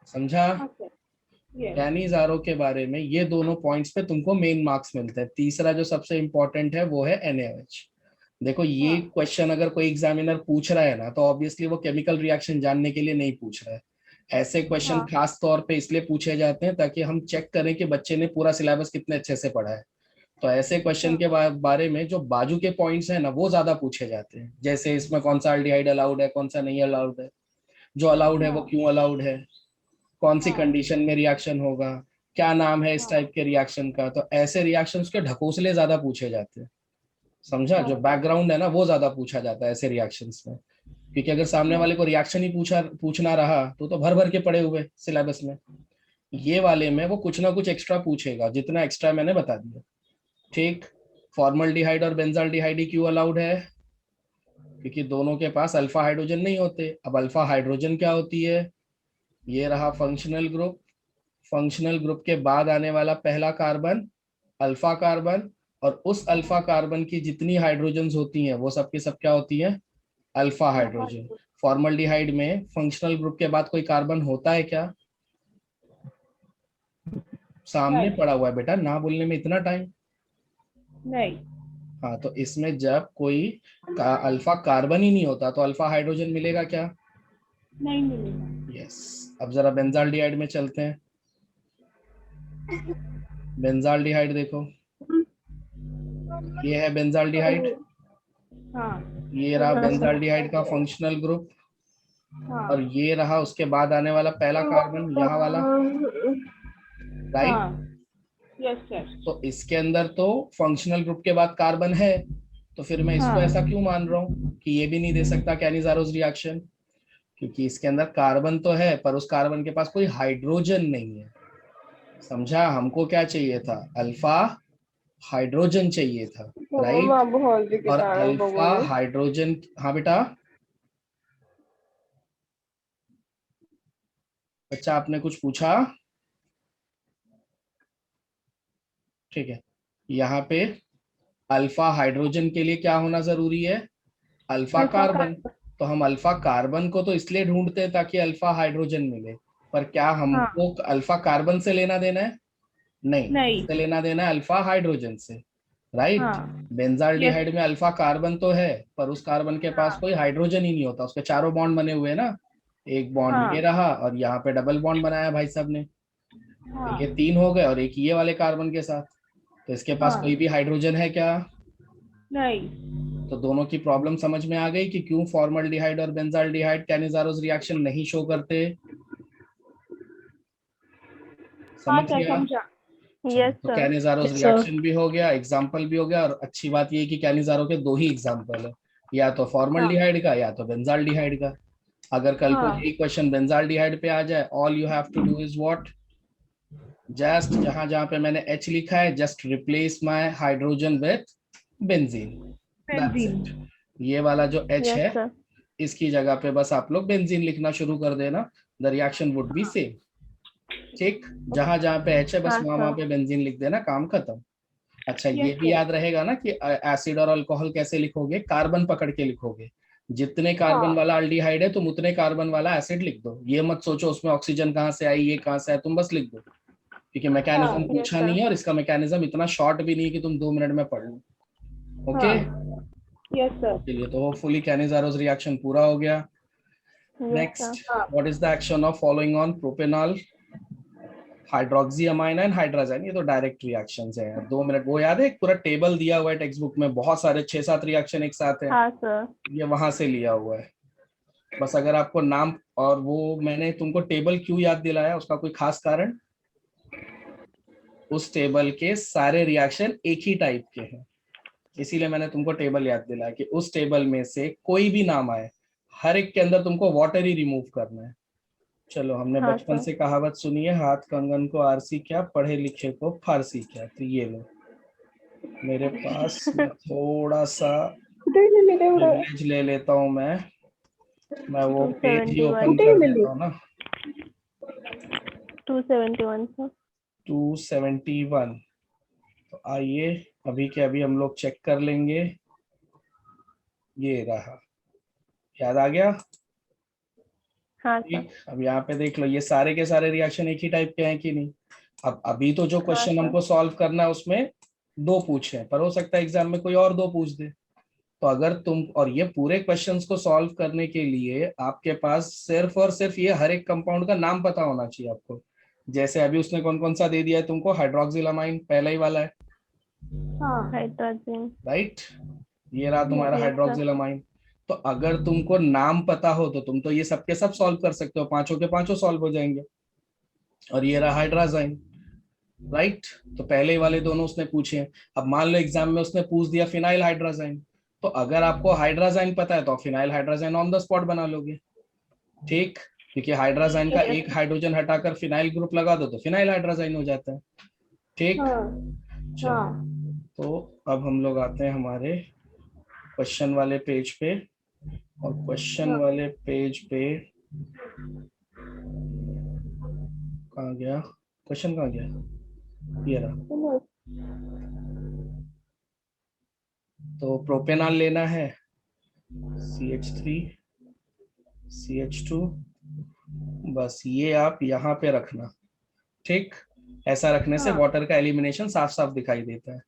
समझा? कैनिजारो के बारे में ये दोनों पॉइंट्स पे तुमको मेन मार्क्स मिलते हैं। तीसरा जो सबसे इंपॉर्टेंट है वो है NaOH। देखो ये क्वेश्चन अगर कोई एग्जामिनर पूछ रहा है ना, तो ऑब्वियसली वो केमिकल रिएक्शन जानने के लिए नहीं पूछ रहा है। ऐसे क्वेश्चन खास तौर पे इसलिए पूछे जाते हैं ताकि हम चेक करें कि बच्चे ने पूरा सिलेबस कितने अच्छे से पढ़ा है। तो ऐसे क्वेश्चन के बारे में जो बाजू के पॉइंट्स है ना, वो ज्यादा पूछे जाते हैं। जैसे इसमें कौन सा एल्डिहाइड अलाउड है, कौन सा नहीं अलाउड है, जो अलाउड है वो क्यों अलाउड है, कौन सी कंडीशन में रिएक्शन होगा, क्या नाम है इस टाइप के रिएक्शन का। तो ऐसे रिएक्शंस के ढकोसले ज्यादा पूछे जाते हैं। समझा? जो बैकग्राउंड है ना वो ज्यादा पूछा जाता है ऐसे रिएक्शंस में, क्योंकि अगर सामने वाले को रिएक्शन ही पूछना रहा तो भर भर के पड़े हुए सिलेबस में। ये वाले में वो कुछ ना कुछ एक्स्ट्रा पूछेगा, जितना एक्स्ट्रा मैंने बता दिया। ठीक, फॉर्मल्डिहाइड और बेंजाल्डिहाइड ही क्यों अलाउड है? क्योंकि दोनों के पास अल्फा हाइड्रोजन नहीं होते। अब अल्फा हाइड्रोजन क्या होती है? ये रहा फंक्शनल ग्रुप। फंक्शनल ग्रुप के बाद आने वाला पहला कार्बन अल्फा कार्बन, और उस अल्फा कार्बन की जितनी हाइड्रोजन्स होती हैं वो सब की सब क्या होती है? Alpha hydrogen. फॉर्मल्डिहाइड में फंक्शनल ग्रुप के बाद कोई कार्बन होता है क्या? सामने पड़ा हुआ है बेटा, ना बोलने में इतना टाइम नहीं। हाँ, तो इसमें जब कोई अल्फा कार्बन ही नहीं होता तो अल्फा हाइड्रोजन मिलेगा क्या? नहीं मिलेगा। यस। अब जरा बेंजाल्डिहाइड में चलते हैं। बेंजाल्डिहाइड देखो, ये है बेंजाल्डिहाइड। ये रहा बेंजाल्डिहाइड का फंक्शनल ग्रुप, और ये रहा उसके बाद आने वाला पहला कार्बन, यहाँ वाला। राइट। Yes sir. तो इसके अंदर तो फंक्शनल ग्रुप के बाद कार्बन है, तो फिर मैं इसको ऐसा क्यों मान रहा हूँ कि ये भी नहीं दे सकता कैनिजारोस रिएक्शन? क्योंकि इसके अंदर कार्बन तो है पर उस कार्बन के पास कोई हाइड्रोजन नहीं है। समझा? हमको क्या चाहिए था? अल्फा हाइड्रोजन चाहिए था। राइट। और अल्फा हाइड्रोजन, हाँ बेटा बच्चा आपने कुछ पूछा? ठीक है, यहाँ पे अल्फा हाइड्रोजन के लिए क्या होना जरूरी है? Alpha carbon. तो हम अल्फा कार्बन को तो इसलिए ढूंढते हैं ताकि अल्फा हाइड्रोजन मिले, पर क्या हमको अल्फा कार्बन से लेना देना है? नहीं। से लेना देना है अल्फा हाइड्रोजन से। राइट। बेंजाल्डिहाइड में अल्फा कार्बन तो है पर उस कार्बन के पास कोई हाइड्रोजन ही नहीं होता। उसके चारों बॉन्ड बने हुए हैं ना, एक बॉन्ड ये रहा और यहाँ पे डबल बॉन्ड बनाया भाई साहब ने। हाँ ये 3 हो गए और एक ये वाले कार्बन के साथ, तो इसके पास हाँ। कोई भी हाइड्रोजन है क्या? नहीं। तो दोनों की प्रॉब्लम समझ में आ गई कि क्यों फॉर्मल्डिहाइड और बेंजाल्डिहाइड कैनिजारोस रिएक्शन नहीं शो करते। हाँ समझ सर, गया? समझा। यस तो सर। कैनिजारोस Yes, sir. रिएक्शन भी हो गया, एग्जाम्पल भी हो गया, और अच्छी बात ये है कि कैनिजारो के 2 ही एग्जाम्पल है, या तो फॉर्मल्डिहाइड का या तो बेंजाल्डिहाइड का। अगर कल को हाँ। यही क्वेश्चन बेंजाल्डिहाइड पे आ जाए, all you have to do is what, just जहां जहां पे मैंने H लिखा है, just replace my hydrogen with benzene, that's benzene. It. ये वाला जो H यस है, सर। इसकी जगह पे बस आप लोग बेंजीन लिखना शुरू कर देना, the reaction would be same. ठीक, जहां जहां पे H है बस हाँ वहां वहां सर। पे बेंजीन लिख देना, काम खत्म। अच्छा, ये Yes, भी sir. याद रहेगा ना कि एसिड और अल्कोहल कैसे लिखोगे, कार्बन पकड़ के लिखोगे। जितने कार्बन हाँ। वाला अल्डिहाइड है तुम उतने कार्बन वाला एसिड लिख दो, ये मत सोचो उसमें ऑक्सीजन कहाँ से आई, ये कहाँ से आया, तुम बस लिख दो, क्योंकि मैकेनिज्म हाँ। यस पूछा सर। नहीं है और इसका मैकेनिज्म इतना शॉर्ट भी नहीं है कि तुम 2 मिनट में पढ़ लो। ओके, हाँ। Yes sir. चलिए, तो होपफुली कैनिजारोस रिएक्शन पूरा हो गया। Yes next, sir. हाँ। What is the action of following on propanol, hydroxyamine and hydrazine? ये तो डायरेक्ट रिएक्शंस हैं यार, 2 मिनट। वो याद है एक पूरा टेबल दिया हुआ है टेक्स्ट बुक में, बहुत सारे 6-7 रिएक्शन एक साथ हैं, हाँ सर। ये वहां से लिया हुआ है। बस अगर आपको नाम, और वो मैंने तुमको टेबल क्यों याद दिलाया, उसका कोई खास कारण, उस टेबल के सारे रिएक्शन एक ही टाइप के हैं, इसीलिए मैंने तुमको टेबल याद दिलाया कि उस टेबल में से कोई भी नाम आए, हर एक के अंदर तुमको वाटर ही रिमूव करना है। चलो, हमने हाँ बचपन सर। से कहावत सुनी है, हाथ कंगन को आरसी क्या, पढ़े लिखे को फारसी क्या। तो ये लो, मेरे पास, मैं थोड़ा सा प्रिविलेज ले लेता हूँ, मैं वो पेज ही 271 ओपन कर देता हूँ ना। 271 सर। 271, तो आइए अभी के अभी हम लोग चेक कर लेंगे। ये रहा, याद आ गया? हाँ सर। ठीक, अब यहाँ पे देख लो, ये सारे के सारे रिएक्शन एक ही टाइप के हैं कि नहीं। अब अभी तो जो क्वेश्चन सर। हमको सॉल्व करना है उसमें 2 पूछे हैं, पर हो सकता है एग्जाम में कोई और 2 पूछ दे। तो अगर तुम, और ये पूरे क्वेश्चंस को सॉल्व करने के लिए आपके पास सिर्फ और सिर्फ ये हर एक कंपाउंड का नाम पता होना चाहिए आपको। जैसे अभी उसने कौन कौन सा दे दिया है तुमको, हाइड्रोक्सिलामाइन पहला ही वाला है, हाँ। हाइड्रोजन। राइट, ये रहा तुम्हारा Yes, sir. हाइड्रोक्सिलामाइन। तो अगर तुमको नाम पता हो तो तुम तो ये सबके सब सॉल्व कर सकते हो, 5 के 5 सॉल्व हो जाएंगे। और ये रहा हाइड्राजाइन, राइट। तो पहले ही वाले दोनों उसने पूछे हैं। अब मान लो एग्जाम में उसने पूछ दिया फिनाइल हाइड्राजाइन, तो अगर आपको हाइड्राजाइन पता है तो फिनाइल हाइड्राजाइन ऑन द स्पॉट बना लोगे। ठीक, क्योंकि हाइड्राजाइन का एक हाइड्रोजन हटाकर फिनाइल ग्रुप लगा दो तो फिनाइल हाइड्राजाइन हो जाता है। ठीक, हाँ। चलो, तो अब हम लोग आते हैं हमारे क्वेश्चन वाले पेज पे, और क्वेश्चन वाले पेज पे कहाँ गया क्वेश्चन, कहाँ गया, ये रहा। तो प्रोपेनॉल लेना है, CH3 CH2, बस ये आप यहाँ पे रखना। ठीक, ऐसा रखने से वाटर का एलिमिनेशन साफ साफ दिखाई देता है।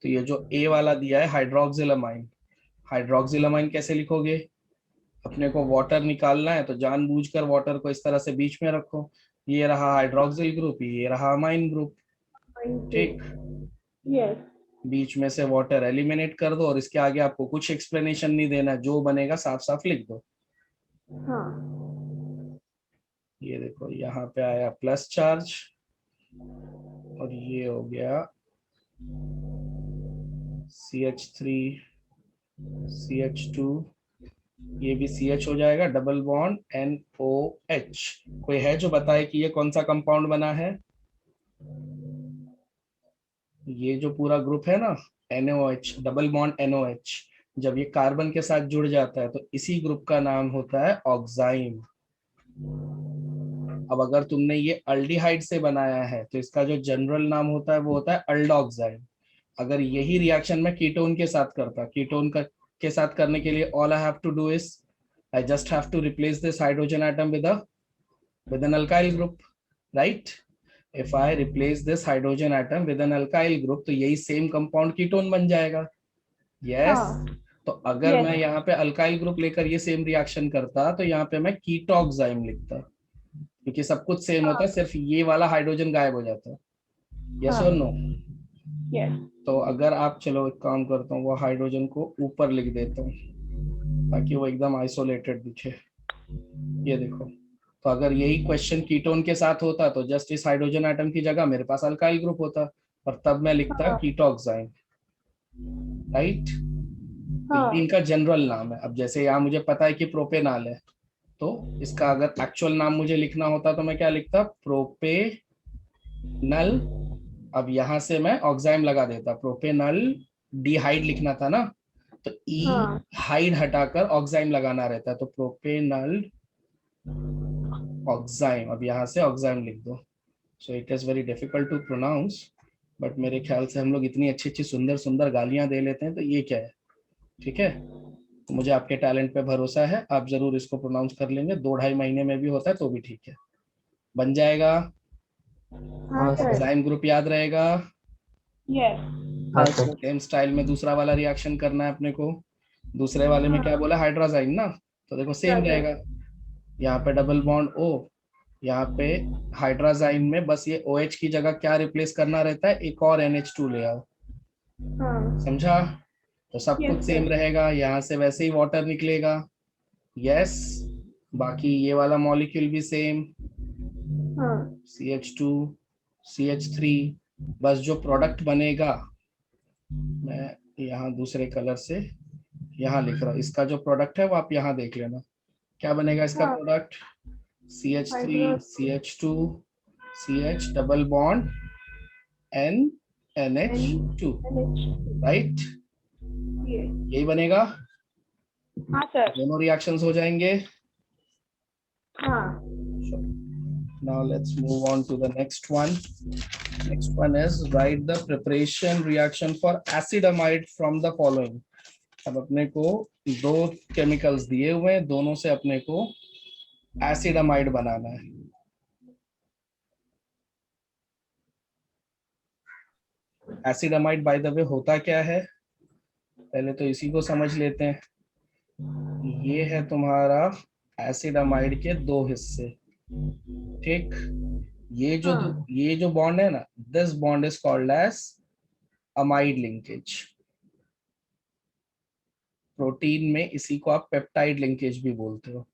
तो ये जो A वाला दिया है हाइड्रोक्सिलामाइन, हाइड्रोक्सिलामाइन कैसे लिखोगे, अपने को वाटर निकालना है तो जानबूझकर वाटर को इस तरह से बीच में रखो। ये रहा हाइड्रोक्सिल ग्रुप, ये रहा अमाइन ग्रुप। ठीक, यस। बीच में से वाटर एलिमिनेट कर दो, और इसके आगे आपको कुछ एक्सप्लेनेशन नहीं देना, जो बनेगा साफ साफ लिख दो। हाँ। ये देखो, यहाँ पे आया प्लस चार्ज, और ये हो गया CH3 CH2, ये भी CH हो जाएगा, डबल बॉन्ड NOH। कोई है जो बताए कि ये कौन सा कंपाउंड बना है? ये जो पूरा ग्रुप है ना, NOH, डबल बॉन्ड NOH, जब ये कार्बन के साथ जुड़ जाता है तो इसी ग्रुप का नाम होता है ऑक्साइम। अब अगर तुमने ये अल्डिहाइड से बनाया है तो इसका जो जनरल नाम होता है वो होता है अल्डोक्साइम। अगर यही रिएक्शन मैं कीटोन के साथ करता, कीटोन का के साथ करने के लिए all I have to do is I just have to replace this hydrogen atom with an alkyl group, right? If I replace this hydrogen atom with an alkyl group, तो यही सेम कंपाउंड कीटोन बन जाएगा। यस, तो अगर मैं यहाँ पे अल्काइल ग्रुप लेकर ये सेम रिएक्शन करता तो यहाँ पे मैं कीटोक्साइम लिखता। क्योंकि सब कुछ सेम होता है, सिर्फ ये वाला हाइड्रोजन गायब हो जाता है। यस और नो? यस। तो अगर आप, चलो एक काम करता हूँ, वो हाइड्रोजन को ऊपर लिख देता हूँ ताकि वो एकदम आइसोलेटेड दिखे। ये देखो, तो अगर यही क्वेश्चन कीटोन के साथ होता तो जस्ट इस हाइड्रोजन एटम की जगह मेरे पास अल्काइल ग्रुप होता और तब मैं लिखता हाँ। कीटोक्साइन, राइट? हाँ। ये इनका जनरल नाम है। अब जैसे यहाँ मुझे पता है कि प्रोपेनॉल है, तो इसका अगर एक्चुअल नाम मुझे लिखना होता तो मैं क्या लिखता? प्रोपेनल। अब यहाँ से मैं ऑक्साइम लगा देता, प्रोपेनल डिहाइड लिखना था ना, तो ई हाँ। हाइड हटाकर ऑक्साइम लगाना रहता है, तो प्रोपेनल ऑक्साइम। अब यहाँ से ऑक्साइम लिख दो। So it is very difficult to pronounce, but मेरे ख्याल से हम लोग इतनी अच्छी अच्छी सुंदर सुंदर गालियां दे लेते हैं, तो ये क्या है? ठीक है, तो मुझे आपके टैलेंट पे भरोसा है, आप जरूर इसको प्रोनाउंस कर लेंगे। 2-2.5 महीने में भी होता है तो भी ठीक है, बन जाएगा। हाँ हाँ सर। सर। एंजाइम ग्रुप याद रहेगा। यस। हाँ सर। सेम स्टाइल में दूसरा वाला रिएक्शन करना है अपने को। दूसरे वाले में क्या हाँ। बोला? हाइड्रोजाइन ना, तो देखो सेम रहेगा। यहाँ पे डबल बॉन्ड O, यहाँ पे हाइड्रोजाइन में बस ये OH की जगह क्या रिप्लेस करना रहता है? एक और NH2 ले आओ। हाँ। समझा? तो सब Yes, कुछ सेम sir. रहेगा, यहाँ से वैसे ही वाटर निकलेगा। यस, बाकी ये वाला मॉलिक्यूल भी सेम, हाँ। CH2 CH3। बस जो प्रोडक्ट बनेगा, मैं यहाँ दूसरे कलर से यहाँ लिख रहा हूँ, इसका जो प्रोडक्ट है वो आप यहाँ देख लेना। क्या बनेगा इसका हाँ। Product? CH3 hydro. CH2 CH double bond N NH2, right? Yes. यही बनेगा। हाँ सर। दोनों रिएक्शंस हो जाएंगे। हाँ। Now let's move on to the next one. Next one is write the preparation reaction for acetamide from the following. अब अपने को दो केमिकल्स दिए हुए हैं, दोनों से अपने को एसिडामाइड बनाना है। एसिडामाइड बाय द वे होता क्या है, पहले तो इसी को समझ लेते हैं। ये है तुम्हारा एसिडामाइड के दो हिस्से, ठीक? ये जो बॉन्ड है ना, this bond is called as amide linkage. Protein में इसी को आप पेप्टाइड लिंकेज भी बोलते हो।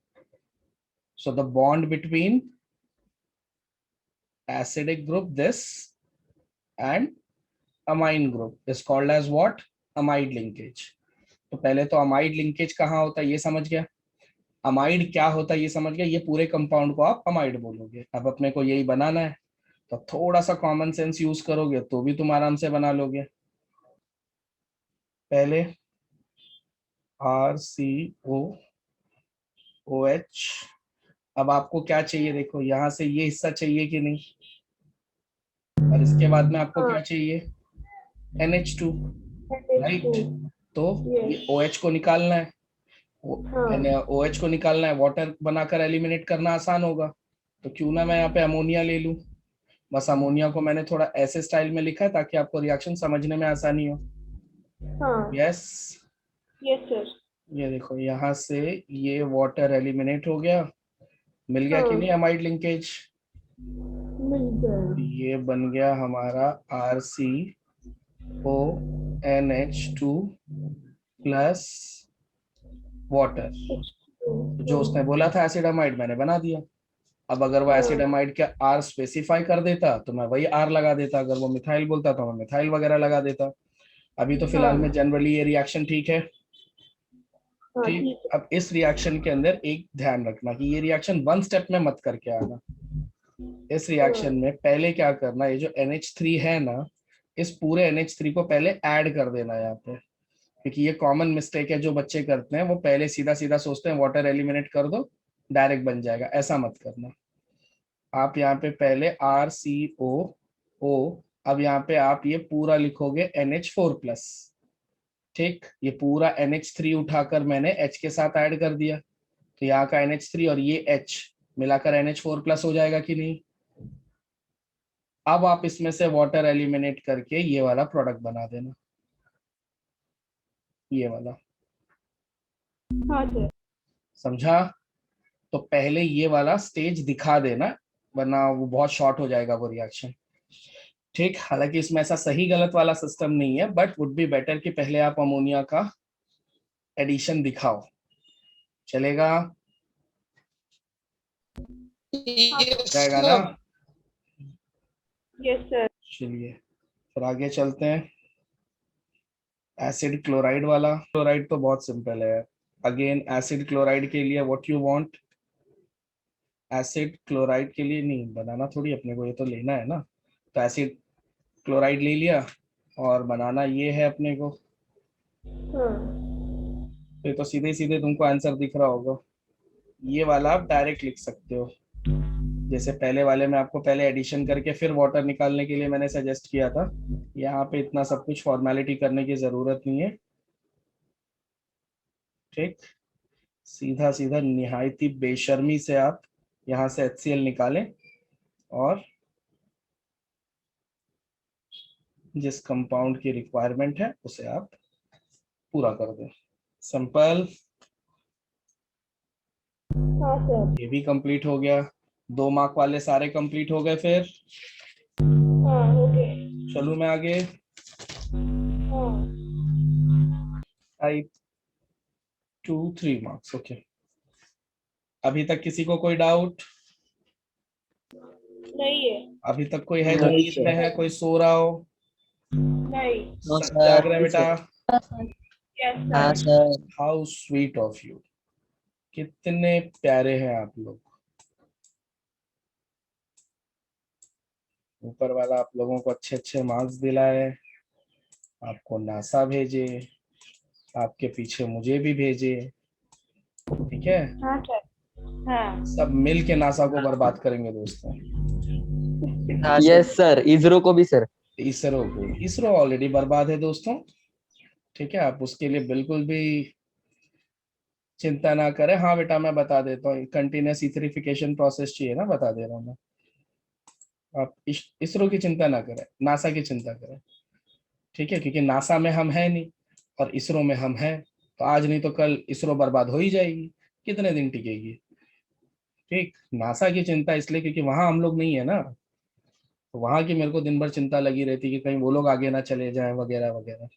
So the bond between acidic group this and amine group is called as what? amide linkage. तो पहले तो अमाइड लिंकेज कहाँ होता है ये समझ गया, अमाइड क्या होता है ये समझ गया, ये पूरे कंपाउंड को आप अमाइड बोलोगे। अब अपने को यही बनाना है, तो थोड़ा सा कॉमन सेंस यूज करोगे तो भी तुम आराम से बना लोगे। पहले RCOOH। अब आपको क्या चाहिए? देखो यहाँ से ये हिस्सा चाहिए कि नहीं, और इसके बाद में आपको क्या चाहिए? NH2, right? तो ये OH को निकालना है, OH को निकालना है, वाटर बनाकर एलिमिनेट करना आसान होगा, तो क्यों ना मैं यहाँ पे अमोनिया ले लूं। बस अमोनिया को मैंने थोड़ा ऐसे स्टाइल में लिखा है ताकि आपको रिएक्शन समझने में आसानी हो। Yes, yes sir. ये देखो यहाँ से ये वाटर एलिमिनेट हो गया, मिल गया कि नहीं अमाइड लिंकेज? मिल गया। ये बन गया हमारा RCONH2 प्लस वाटर। जो उसने बोला था एसिडामाइड, मैंने बना दिया। अब अगर वो एसिडामाइड के R स्पेसिफाई कर देता तो मैं वही R लगा देता, अगर वो मिथाइल बोलता तो मैं मिथाइल वगैरह लगा देता। अभी तो फिलहाल में जनरली ये रिएक्शन ठीक है, ठीक? अब इस रिएक्शन के अंदर एक ध्यान रखना कि ये रिएक्शन वन स्टेप में मत करके आना। इस रिएक्शन में पहले क्या करना, ये जो NH3 है ना, इस पूरे NH3 को पहले ऐड कर देना यहाँ पे, क्योंकि ये कॉमन मिस्टेक है जो बच्चे करते हैं, वो पहले सीधा सीधा सोचते हैं वाटर एलिमिनेट कर दो डायरेक्ट बन जाएगा, ऐसा मत करना। आप यहाँ पे पहले RCOO, अब यहाँ पे आप ये पूरा लिखोगे NH4+, ठीक? ये पूरा NH3 उठाकर मैंने H के साथ ऐड कर दिया, तो यहाँ का NH3 और ये H मिलाकर NH4+ हो जाएगा कि नहीं? अब आप इसमें से वाटर एलिमिनेट करके ये वाला प्रोडक्ट बना देना, ये वाला। हाँ सर। समझा? तो पहले ये वाला स्टेज दिखा देना, वरना वो बहुत शॉर्ट हो जाएगा वो रिएक्शन। ठीक, हालांकि इसमें ऐसा सही गलत वाला सिस्टम नहीं है, बट वुड बी बेटर कि पहले आप अमोनिया का एडिशन दिखाओ। चलेगा? जाएगा ना? Yes sir. चलिए फिर आगे चलते हैं। एसिड क्लोराइड वाला, क्लोराइड तो बहुत सिंपल है। अगेन एसिड क्लोराइड के लिए what you want, acid chloride के लिए नहीं बनाना थोड़ी अपने को, ये तो लेना है ना। तो एसिड क्लोराइड ले लिया और बनाना ये है अपने को। हाँ तो ये तो सीधे सीधे तुमको आंसर दिख रहा होगा। ये वाला आप डायरेक्ट लिख सकते हो, जैसे पहले वाले में आपको पहले एडिशन करके फिर वाटर निकालने के लिए मैंने सजेस्ट किया था। यहाँ पे इतना सब कुछ फॉर्मेलिटी करने की जरूरत नहीं है। ठीक, सीधा सीधा निहायती बेशर्मी से आप यहाँ से HCl निकालें और जिस कंपाउंड की रिक्वायरमेंट है उसे आप पूरा कर दें। सिंपल। हाँ सर। ये भी कंप्लीट हो गया, 2 मार्क वाले सारे कंप्लीट हो गए। फिर हाँ हो गए। चलूं मैं आगे। हाँ टाइप 2 3 मार्क्स। ओके, अभी तक किसी को कोई डाउट? नहीं है। अभी तक कोई है जो नहीं नींद में है, कोई सो रहा हो? नहीं। नो सत्याग्रह बेटा। यस हाँ sir. Sir. How sweet of you, कितने प्यारे हैं आप लोग। ऊपर वाला आप लोगों को अच्छे अच्छे मार्क्स दिलाए, आपको नासा भेजे, आपके पीछे मुझे भी भेजे। ठीक है, हाँ सर। हाँ सब मिल के नासा को बर्बाद करेंगे दोस्तों। यस सर, इसरो को भी सर। इसरो ऑलरेडी बर्बाद है दोस्तों। ठीक है, आप उसके लिए बिल्कुल भी चिंता ना करें। हाँ बेटा मैं बता देता हूँ, कंटिन्यूस इथरिफिकेशन प्रोसेस चाहिए ना, बता दे रहा हूँ मैं। आप इसरो की चिंता ना करें, नासा की चिंता करें। ठीक है, क्योंकि नासा में हम हैं नहीं और इसरो में हम हैं, तो आज नहीं तो कल इसरो बर्बाद हो ही जाएगी। कितने दिन टिकेगी? ठीक, नासा की चिंता इसलिए क्योंकि वहां हम लोग नहीं है ना, तो वहां की मेरे को दिन भर चिंता लगी रहती कि कहीं वो लोग आगे ना चले जाएं वगैरह वगैरह।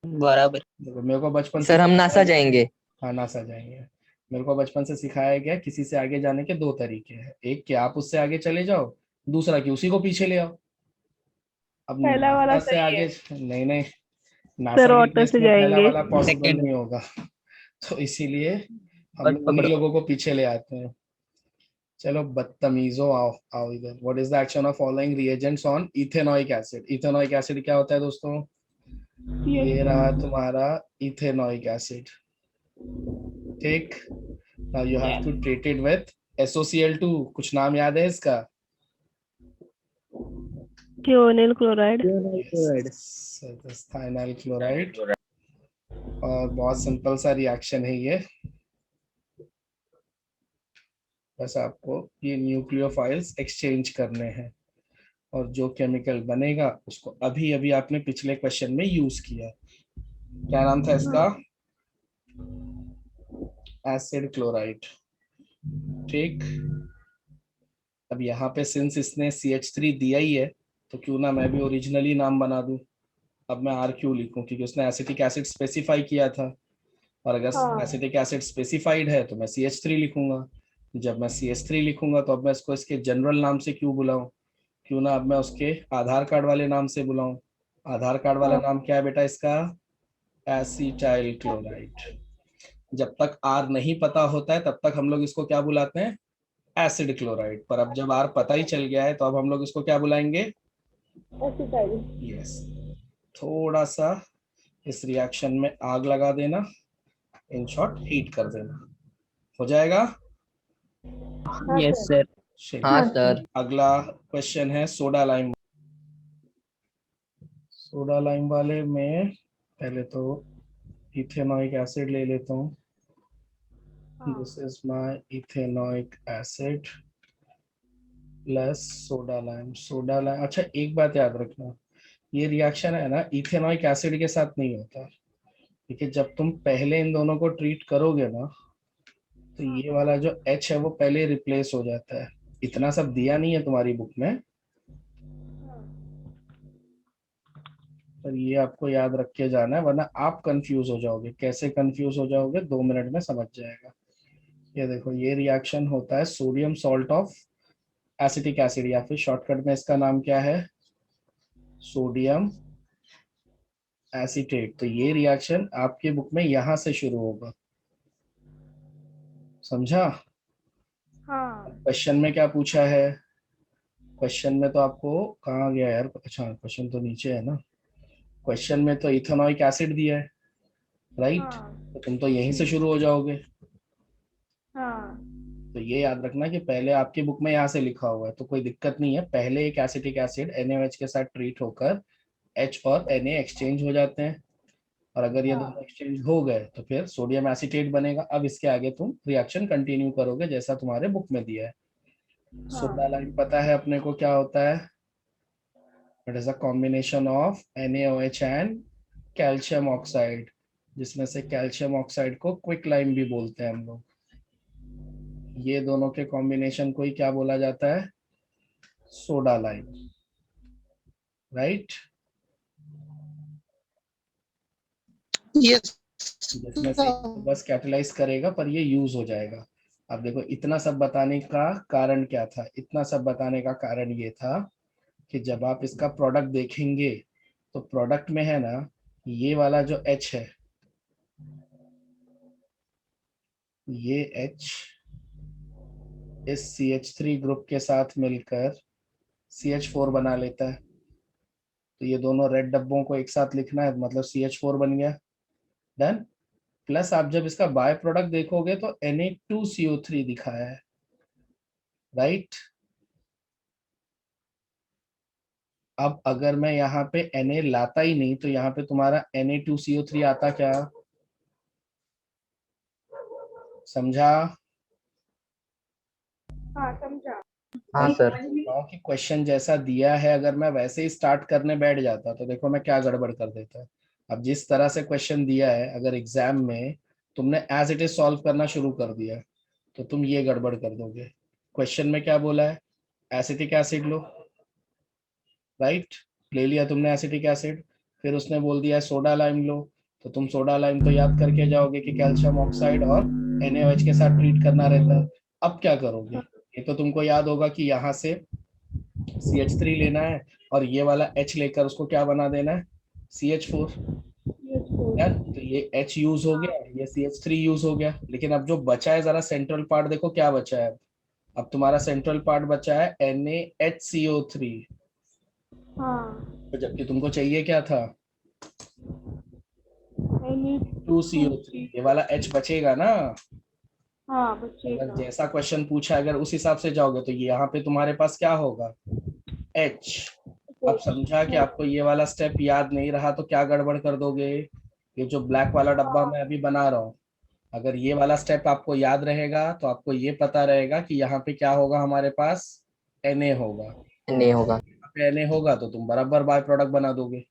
बराबर। देखो मेरे को बचपन से सर हम नासा सिखाया गया, जाएंगे। हाँ नासा जाएंगे। मेरे को बचपन से सिखाया गया किसी से आगे जाने के 2 तरीके हैं, एक कि आप उससे आगे चले जाओ, दूसरा कि उसी को पीछे ले आओ। अब पहला वाला नासा से सही है। आगे नहीं नहीं, सर नासा के ऑटो केस से में पहला जाएंगे। वाला पॉसिबल सेकंड। नहीं होगा। तो इसीलिए हम बस लोग उन्हीं पकड़ो। लोगों को पीछे ले आते हैं। चलो बदतमीजो, आओ आओ इधर। What is the action of following reagents on ethanoic acid? Ethanoic acid क्या होता है दोस्तों? ये रहा तुम्हारा इथेनॉइक एसिड। ठीक, now you have to treat it with SOCl2। कुछ नाम याद है इसका? Thionyl chloride. Thionyl chloride. और बहुत सिंपल सा रिएक्शन है ये, बस आपको ये न्यूक्लियोफाइल्स एक्सचेंज करने हैं और जो केमिकल बनेगा उसको अभी अभी आपने पिछले क्वेश्चन में यूज किया। क्या नाम था इसका? Acid chloride. ठीक, अब यहाँ पे सिंस इसने CH3 दिया ही है, तो क्यों ना मैं भी ओरिजिनली नाम बना दूं। अब मैं R क्यों लिखूं, क्योंकि उसने एसिटिक एसिड स्पेसिफाई किया था, और अगर हाँ एसिटिक एसिड स्पेसिफाइड है तो मैं CH3 लिखूंगा। जब मैं CH3 लिखूंगा तो अब मैं इसको इसके जनरल नाम से क्यों बुलाऊं, क्यों ना अब मैं उसके आधार कार्ड वाले नाम से बुलाऊं। आधार कार्ड वाला नाम क्या है बेटा इसका? Acetyl chloride. जब तक R नहीं पता होता है तब तक हम लोग इसको क्या बुलाते हैं? Acid chloride. पर अब जब R पता ही चल गया है तो अब हम लोग इसको क्या बुलाएंगे? एसिटाइल। यस। थोड़ा सा इस रिएक्शन में आग लगा देना, इन शॉर्ट हीट कर देना, हो जाएगा। हाँ यस सर। सर। हाँ सर। अगला क्वेश्चन है सोडा लाइम। सोडा लाइम वाले में पहले तो इथेनॉइक एसिड ले लेता हूँ। This is my ethanoic acid plus soda lime. Soda lime, अच्छा एक बात याद रखना, ये रिएक्शन है ना इथेनॉइक एसिड के साथ नहीं होता। ठीक है, जब तुम पहले इन दोनों को ट्रीट करोगे ना, तो ये वाला जो H है वो पहले रिप्लेस हो जाता है। इतना सब दिया नहीं है तुम्हारी बुक में, पर ये आपको याद रख के जाना है, वरना आप कंफ्यूज हो जाओगे। कैसे कंफ्यूज हो जाओगे, 2 मिनट में समझ जाएगा। ये देखो, ये रिएक्शन होता है sodium salt of acetic acid, या फिर शॉर्टकट में इसका नाम क्या है, सोडियम एसीटेट। तो ये रिएक्शन आपके बुक में यहां से शुरू होगा, समझा? हाँ क्वेश्चन में क्या पूछा है? क्वेश्चन में तो आपको कहाँ गया यार, अच्छा क्वेश्चन तो नीचे है ना। क्वेश्चन में तो इथेनॉइक एसिड दिया है, राइट? हाँ तो तुम तो यहीं से शुरू हो जाओगे। हाँ तो ये याद रखना कि पहले आपकी बुक में यहाँ से लिखा हुआ है, तो कोई दिक्कत नहीं है। पहले एक एसिटिक एसिड NaOH के साथ ट्रीट होकर H और Na एक्सचेंज हो जाते हैं, और अगर ये दोनों एक्सचेंज हो गए तो फिर सोडियम एसीटेट बनेगा। अब इसके आगे तुम रिएक्शन कंटिन्यू करोगे जैसा तुम्हारे बुक में दिया है। सोडा लाइम पता है अपने को क्या होता है? It is a combination of NaOH and calcium oxide, जिसमें से कैल्शियम ऑक्साइड को क्विक लाइम भी बोलते हैं हम लोग। ये दोनों के कॉम्बिनेशन को ही क्या बोला जाता है? Soda lime, right? यस जिसमें से बस कैटलाइज करेगा, पर ये यूज हो जाएगा। अब देखो, इतना सब बताने का कारण क्या था? इतना सब बताने का कारण ये था कि जब आप इसका प्रोडक्ट देखेंगे तो प्रोडक्ट में है ना, ये वाला जो H है, ये H इस CH3 ग्रुप के साथ मिलकर CH4 बना लेता है। तो ये दोनों रेड डब्बों को एक साथ लिखना है, मतलब CH4 बन गया, डन। प्लस आप जब इसका बाय प्रोडक्ट देखोगे तो Na2CO3 दिखाया है, राइट? अब अगर मैं यहाँ पे Na लाता ही नहीं तो यहाँ पे तुम्हारा Na2CO3 आता क्या? समझा? हाँ समझा। हाँ सर। कि क्वेश्चन जैसा दिया है, अगर मैं वैसे ही स्टार्ट करने बैठ जाता तो देखो मैं क्या गड़बड़ कर देता। अब जिस तरह से क्वेश्चन दिया है, अगर एग्जाम में तुमने एज इट इज सॉल्व करना शुरू कर दिया तो तुम ये गड़बड़ कर दोगे। क्वेश्चन में क्या बोला है? एसिटिक एसिड लो, राइट? ले लिया तुमने एसिटिक एसिड, फिर उसने बोल दिया है सोडा लाइम लो, तो तुम सोडा लाइम तो याद करके जाओगे कि कैल्शियम ऑक्साइड और NaOH के साथ ट्रीट करना रहता है। अब क्या करोगे? ये तो तुमको याद होगा कि यहाँ से CH3 लेना है और ये वाला H लेकर उसको क्या बना देना है? CH4। यार तो ये H यूज हो गया, ये CH3 यूज हो गया, लेकिन अब जो बचा है, जरा सेंट्रल पार्ट देखो क्या बचा है। अब तुम्हारा सेंट्रल पार्ट बचा है NaHCO3, हाँ जबकि तुमको चाहिए क्या था? 2CO3। ये वाला H बचेगा ना? हाँ अगर बचेगा। जैसा क्वेश्चन पूछा, अगर उस हिसाब से जाओगे तो ये यहाँ पे तुम्हारे पास क्या होगा? H। अब समझा कि आपको ये वाला स्टेप याद नहीं रहा तो क्या गड़बड़ कर दोगे? ये जो ब्लैक वाला डब्बा मैं अभी बना रहा हूँ, अगर ये वाला स्टेप आपको याद रहेगा तो आपको ये पता रहेगा कि यहाँ पे क्या होगा, हमारे पास Na होगा। नहीं होगा। Na होगा तो तुम बराबर बाय प्रोडक्ट बना दोगे,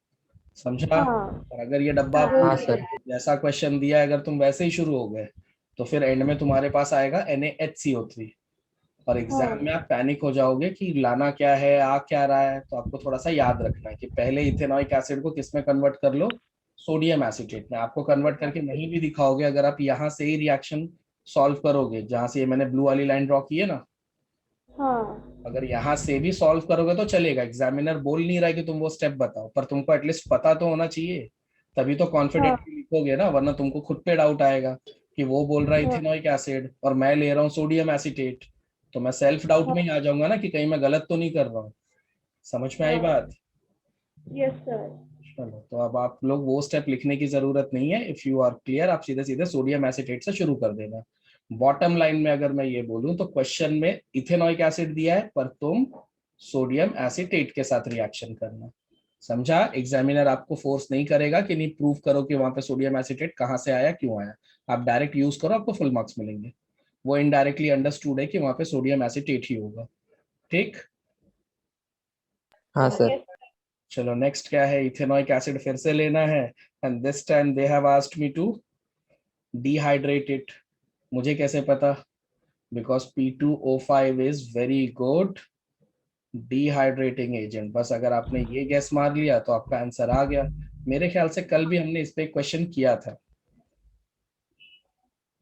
समझा? हाँ और अगर ये डब्बा हाँ सर। जैसा क्वेश्चन दिया है, अगर तुम वैसे ही शुरू हो गए तो फिर एंड में तुम्हारे पास आएगा NaHCO3, और एग्जाम में आप पैनिक हो जाओगे कि लाना क्या है, आ क्या रहा है। तो आपको थोड़ा सा याद रखना है कि पहले इथेनॉइक एसिड को किस में कन्वर्ट कर लो? सोडियम एसीटेट में। आपको कन्वर्ट करके नहीं भी दिखाओगे, अगर आप यहाँ से ही रिएक्शन सॉल्व करोगे, जहां से ये मैंने ब्लू वाली लाइन ड्रॉ की है ना, हाँ अगर यहाँ से भी सॉल्व करोगे तो चलेगा। एग्जामिनर बोल नहीं रहा है कि तुम वो स्टेप बताओ, पर तुमको एटलीस्ट पता तो होना चाहिए, तभी तो कॉन्फिडेंटली लिखोगे ना, वरना तुमको खुद पे डाउट आएगा कि वो बोल रहा है इथेनॉइक एसिड और मैं ले रहा हूँ सोडियम एसीटेट, तो मैं सेल्फ डाउट में ही आ जाऊंगा ना कि कहीं मैं गलत तो नहीं कर रहा हूँ। समझ में आई बात? Yes sir. चलो, तो अब आप लोग वो स्टेप लिखने की जरूरत नहीं है। इफ यू आर क्लियर, आप सीधे सीधे सोडियम एसीटेट से शुरू कर देना। बॉटम लाइन में अगर मैं ये बोलूं तो क्वेश्चन में इथेनॉइक एसिड दिया है, पर तुम सोडियम एसीटेट के साथ रिएक्शन करना, समझा? एग्जामिनर आपको फोर्स नहीं करेगा कि नहीं प्रूव करो कि वहां पे सोडियम एसीटेट कहाँ से आया, क्यों आया। आप डायरेक्ट यूज करो, आपको फुल मार्क्स मिलेंगे। वो इनडायरेक्टली अंडरस्टूड है कि वहां पे सोडियम एसीटेट ही होगा, ठीक? हाँ सर। चलो नेक्स्ट क्या है? इथेनॉइक एसिड फिर से लेना है, and this time they have asked me to dehydrate it. मुझे कैसे पता? Because P2O5 is very good dehydrating agent. बस अगर आपने ये गैस मार लिया तो आपका आंसर आ गया। मेरे ख्याल से कल भी हमने इस पे क्वेश्चन किया था।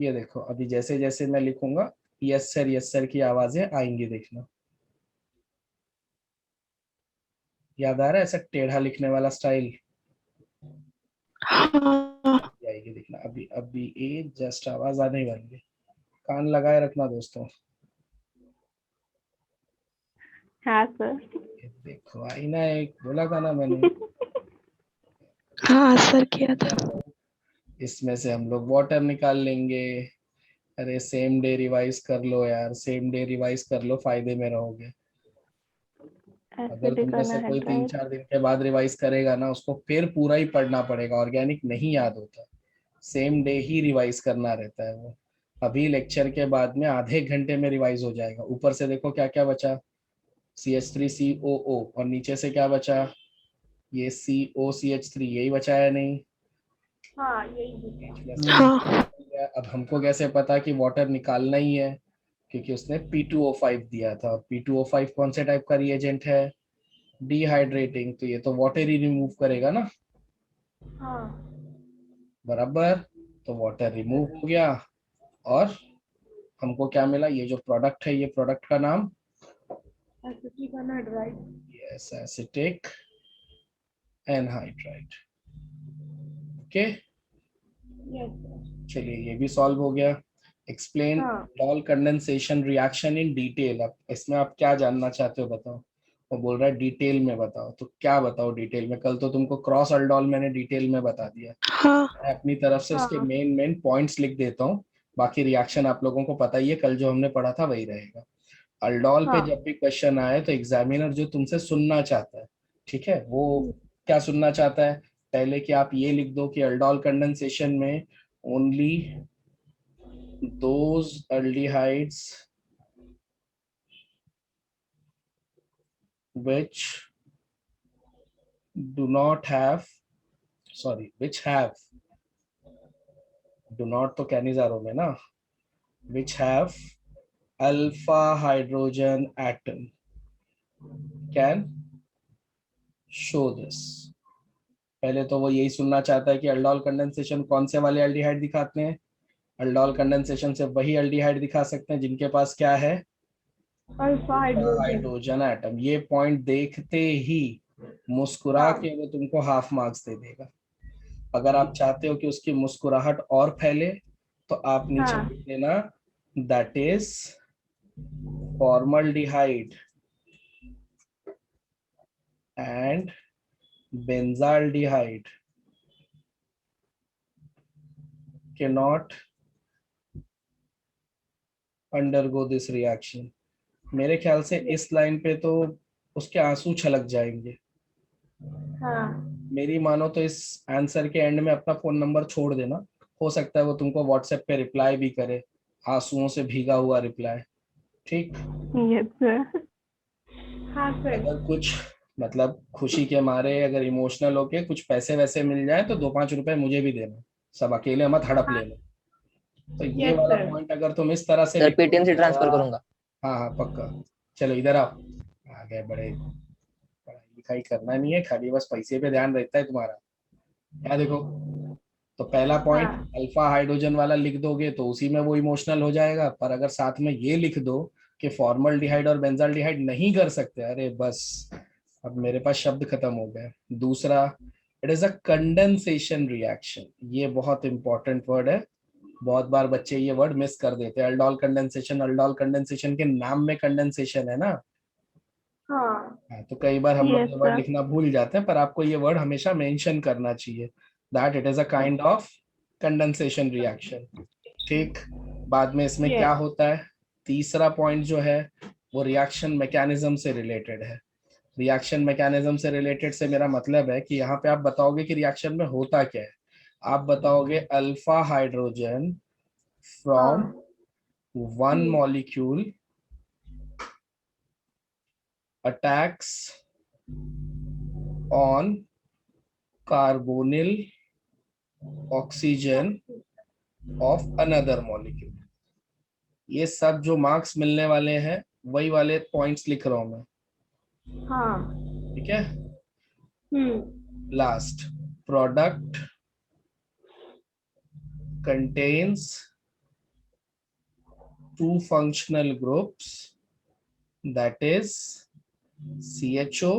ये देखो, अभी जैसे जैसे मैं लिखूंगा यस सर की आवाजें आएंगी, देखना। याद आ रहा है ऐसा टेढ़ा लिखने वाला स्टाइल? हाँ आएगी, देखना। अभी अभी ये जस्ट आवाज आने वाली है, कान लगाए रखना दोस्तों। हाँ सर। ये देखो आई ना, एक बोला था ना मैंने। हाँ सर किया था। इसमें से हम लोग वाटर निकाल लेंगे। अरे सेम डे रिवाइज कर लो यार, सेम डे रिवाइज कर लो, फायदे में रहोगे। अगर एसिडिक तुम में से कोई अनहाइड्राइड। 3-4 दिन के बाद रिवाइज करेगा ना, उसको फिर पूरा ही पढ़ना पड़ेगा, ऑर्गेनिक नहीं याद होता। सेम डे ही रिवाइज करना रहता है वो। अभी लेक्चर के बाद में आधे घंटे में रिवाइज हो जाएगा। ऊपर से देखो क्या क्या बचा, CH3COO, और नीचे से क्या बचा, ये COCH3, यही बचा है नहीं? हाँ यही दिखा। हाँ अब हमको कैसे पता कि वाटर निकालना ही है? क्योंकि उसने P2O5 दिया था, और P2O5 कौन से टाइप का रिएजेंट है? डिहाइड्रेटिंग। तो ये तो वाटर ही रिमूव करेगा ना, हाँ बराबर। तो वाटर रिमूव हो गया, और हमको क्या मिला? ये जो प्रोडक्ट है, ये प्रोडक्ट का नाम acidic anhydride. Yes, acetic anhydride. Okay, yes sir. चलिए ये भी सॉल्व हो गया। एक्सप्लेन हाँ aldol condensation reaction in detail. अब इसमें आप क्या जानना चाहते हो बताओ? वो बोल रहा है डिटेल में बताओ, तो क्या बताओ डिटेल में? कल तो तुमको क्रॉस अल्डोल मैंने डिटेल में बता दिया। हाँ मैं अपनी तरफ से उसके हाँ मेन पॉइंट्स लिख देता हूँ। बाकी रिएक्शन आप लोगों को पता ही है, कल जो हमने पढ़ा था वही रहेगा। अल्डोल पे हाँ। जब भी क्वेश्चन आए तो एग्जामिनर जो तुमसे सुनना चाहता है, ठीक है, वो क्या सुनना चाहता है? पहले कि आप ये लिख दो कि अल्डोल कंडेंसेशन में only those aldehydes which do not have, sorry, which have, do not तो कैनिजारो में ना, which have alpha hydrogen atom can show this। पहले तो वो यही सुनना चाहता है कि अल्डोल कंडेंसेशन कौन से वाले एल्डिहाइड दिखाते हैं। अल्डोल कंडेंसेशन से वही एल्डिहाइड दिखा सकते हैं जिनके पास क्या है? Alpha hydrogen. Hydrogen atom. ये पॉइंट देखते ही मुस्कुरा हाँ के वो तुमको हाफ मार्क्स दे देगा। अगर आप चाहते हो कि उसकी मुस्कुराहट और फैले, तो आप नीचे हाँ लिख देना that is formaldehyde and benzaldehyde cannot undergo this reaction। मेरे ख्याल से इस लाइन पे तो उसके आंसू छलक जाएंगे। हाँ मेरी मानो तो इस आंसर के एंड में अपना फोन नंबर छोड़ देना, हो सकता है वो तुमको व्हाट्सएप पे रिप्लाई भी करे, आंसुओं से भीगा हुआ रिप्लाई। ठीक, यस सर। हाँ सर। अगर कुछ मतलब खुशी के मारे अगर इमोशनल होके कुछ पैसे वैसे मिल जाए तो 2-5 रुपए मुझे भी देना, सब अकेले मत हड़प हाँ लेना। तो ये यस वाला सर। पॉइंट अगर तुम इस तरह से सर लिखो पेटीएम से तो ट्रांसफर करूंगा। हाँ हाँ पक्का। चलो इधर आओ, आ गए बड़े। पढ़ाई लिखाई करना नहीं है, खाली बस पैसे पे ध्यान रहता है तुम्हारा। क्या देखो, तो पहला पॉइंट हाँ अल्फा हाइड्रोजन वाला लिख दोगे तो उसी में वो इमोशनल हो जाएगा, पर अगर साथ में ये लिख दो कि फॉर्मल्डिहाइड और बेंजाल्डिहाइड नहीं कर सकते, अरे बस अब मेरे पास शब्द खत्म हो गए। दूसरा, it is a condensation reaction. ये बहुत इंपॉर्टेंट वर्ड है, बहुत बार बच्चे ये वर्ड मिस कर देते हैं। अल्डोल कंडेंसेशन के नाम में कंडेंसेशन है ना। हाँ हाँ, तो कई बार हम लोग यस ये वर्ड सर। लिखना भूल जाते हैं, पर आपको ये वर्ड हमेशा मेंशन करना चाहिए that it is a kind of condensation reaction. ठीक, बाद में इसमें क्या यस। होता है? तीसरा पॉइंट जो है वो रिएक्शन मैकेनिज्म से रिलेटेड है। रिएक्शन मैकेनिज्म से रिलेटेड से मेरा मतलब है कि यहाँ पे आप बताओगे कि रिएक्शन में होता क्या है। आप बताओगे अल्फा हाइड्रोजन फ्रॉम हाँ one molecule attacks on carbonyl oxygen of another molecule। ये सब जो मार्क्स मिलने वाले हैं वही वाले पॉइंट्स लिख रहा हूं मैं, हाँ. ठीक है। Last, product contains two functional groups, that is CHO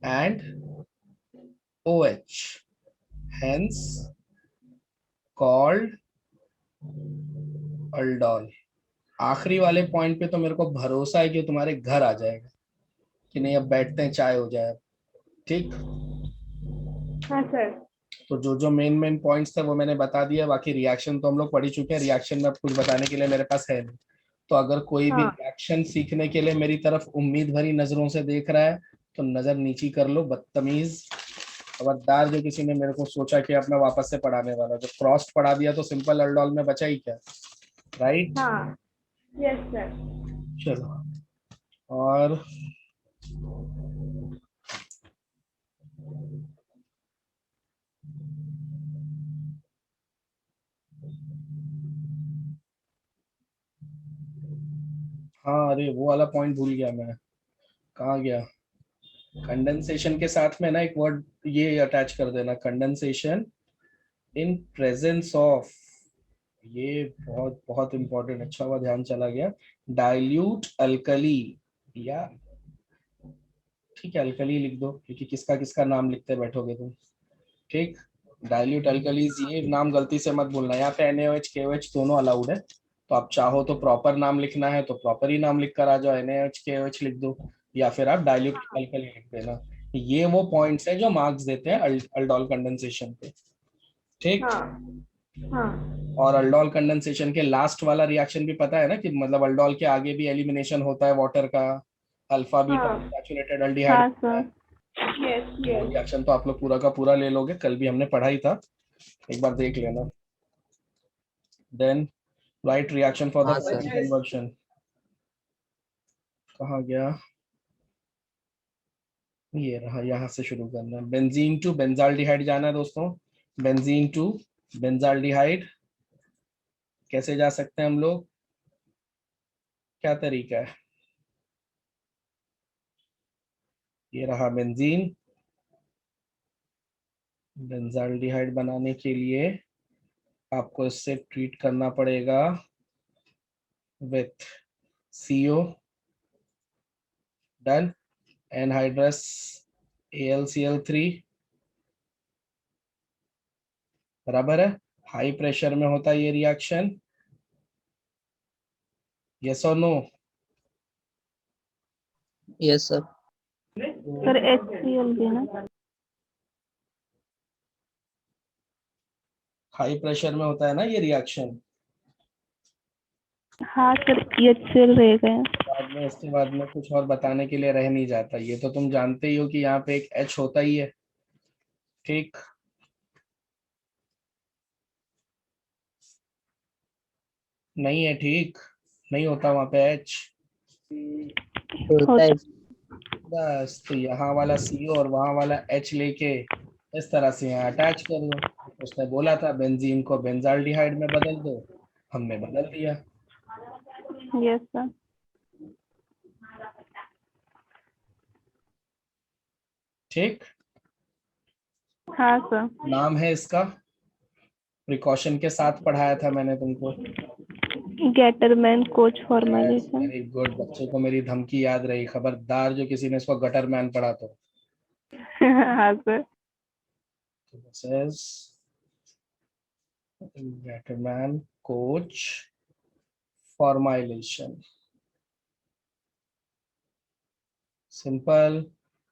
and OH, hence called aldol. आखिरी वाले पॉइंट पे तो मेरे को भरोसा है कि तुम्हारे घर आ जाएगा कि नहीं, अब बैठते हैं चाय हो जाए, ठीक। हाँ सर. तो जो जो मेन पॉइंट्स थे वो मैंने बता दिया, बाकी रिएक्शन तो हम लोग पढ़ ही चुके हैं, रिएक्शन में अब कुछ बताने के लिए मेरे पास है नहीं। तो अगर कोई भी हाँ. रिएक्शन सीखने के लिए मेरी तरफ उम्मीद भरी नजरों से देख रहा है तो नजर नीची कर लो, बदतमीज खबरदार। जो किसी ने मेरे को सोचा कि अब मैं वापस से पढ़ाने वाला, जो क्रॉस पढ़ा दिया तो सिंपल अल्डोल में बचा ही क्या, राइट। हाँ. Yes sir. चलो, और हाँ, अरे वो वाला पॉइंट भूल गया मैं, कहाँ गया। कंडेंसेशन के साथ में ना एक वर्ड ये अटैच कर देना, कंडेंसेशन इन प्रेजेंस ऑफ, ये बहुत बहुत इंपॉर्टेंट, अच्छा हुआ ध्यान चला गया। डाइल्यूट अल्कली, या ठीक है अल्कली लिख दो, क्योंकि किसका किसका नाम लिखते बैठोगे तुम, ठीक। डाइल्यूट अल्कलीज, ये नाम गलती से मत भूलना, यहाँ पे NaOH KOH दोनों अलाउड है। तो आप चाहो तो प्रॉपर नाम लिखना है तो प्रॉपर ही नाम लिख कर आ जाओ, NaOH KOH लिख दो, या फिर आप डाइल्यूट अल्कली लिख देना। ये वो पॉइंट्स है जो मार्क्स देते हैं अल्डोल कंडेंसेशन पे, ठीक। हाँ. हाँ. और अल्डोल कंडेंसेशन के लास्ट वाला रिएक्शन भी पता है ना, कि मतलब अल्डोल के आगे भी एलिमिनेशन होता है वाटर का, अल्फा बीटा हाँ. सैचुरेटेड हाँ अल्डिहाइड, सर. यस. वो यस. रिएक्शन तो आप लोग पूरा का पूरा ले लोगे, कल भी हमने पढ़ा ही था, एक बार देख लेना। Then write reaction for the हाँ सर। कन्वर्शन, कहाँ गया, ये रहा, यहाँ से शुरू करना है। बेंजीन टू बेंजाल्डिहाइड जाना है दोस्तों, बेंजीन टू बेंजाल्डिहाइड कैसे जा सकते हैं हम लोग, क्या तरीका है। ये रहा बेंजीन, बेंजाल्डिहाइड बनाने के लिए आपको इससे ट्रीट करना पड़ेगा with CO, done, anhydrous AlCl3, बराबर है। हाई प्रेशर में होता है ये रिएक्शन, यस और no. Yes sir. Sir HCl भी ना. हाई प्रेशर में होता है ना ये रिएक्शन, हाँ सर, HCl रह गया. बाद में इसके बाद में कुछ और बताने के लिए रह नहीं जाता, ये तो तुम जानते ही हो कि यहाँ पे एक H होता ही है, ठीक। नहीं है, ठीक नहीं होता वहां पे H, होता है। बस तो यहाँ वाला CO और वहां वाला H लेके इस तरह से यहाँ अटैच कर दो। उसने बोला था बेंजीन को बेंजाल्डिहाइड में बदल दो, हमने बदल दिया, यस सर. ठीक। हाँ सर. नाम है इसका, प्रिकॉशन के साथ पढ़ाया था मैंने तुमको, Gattermann coach formulation. Very good, बच्चे को मेरी धमकी याद रही, खबरदार जो किसी ने इसको गटर मैन पढ़ा तो। हाँ sir. This is Getterman coach formulation, simple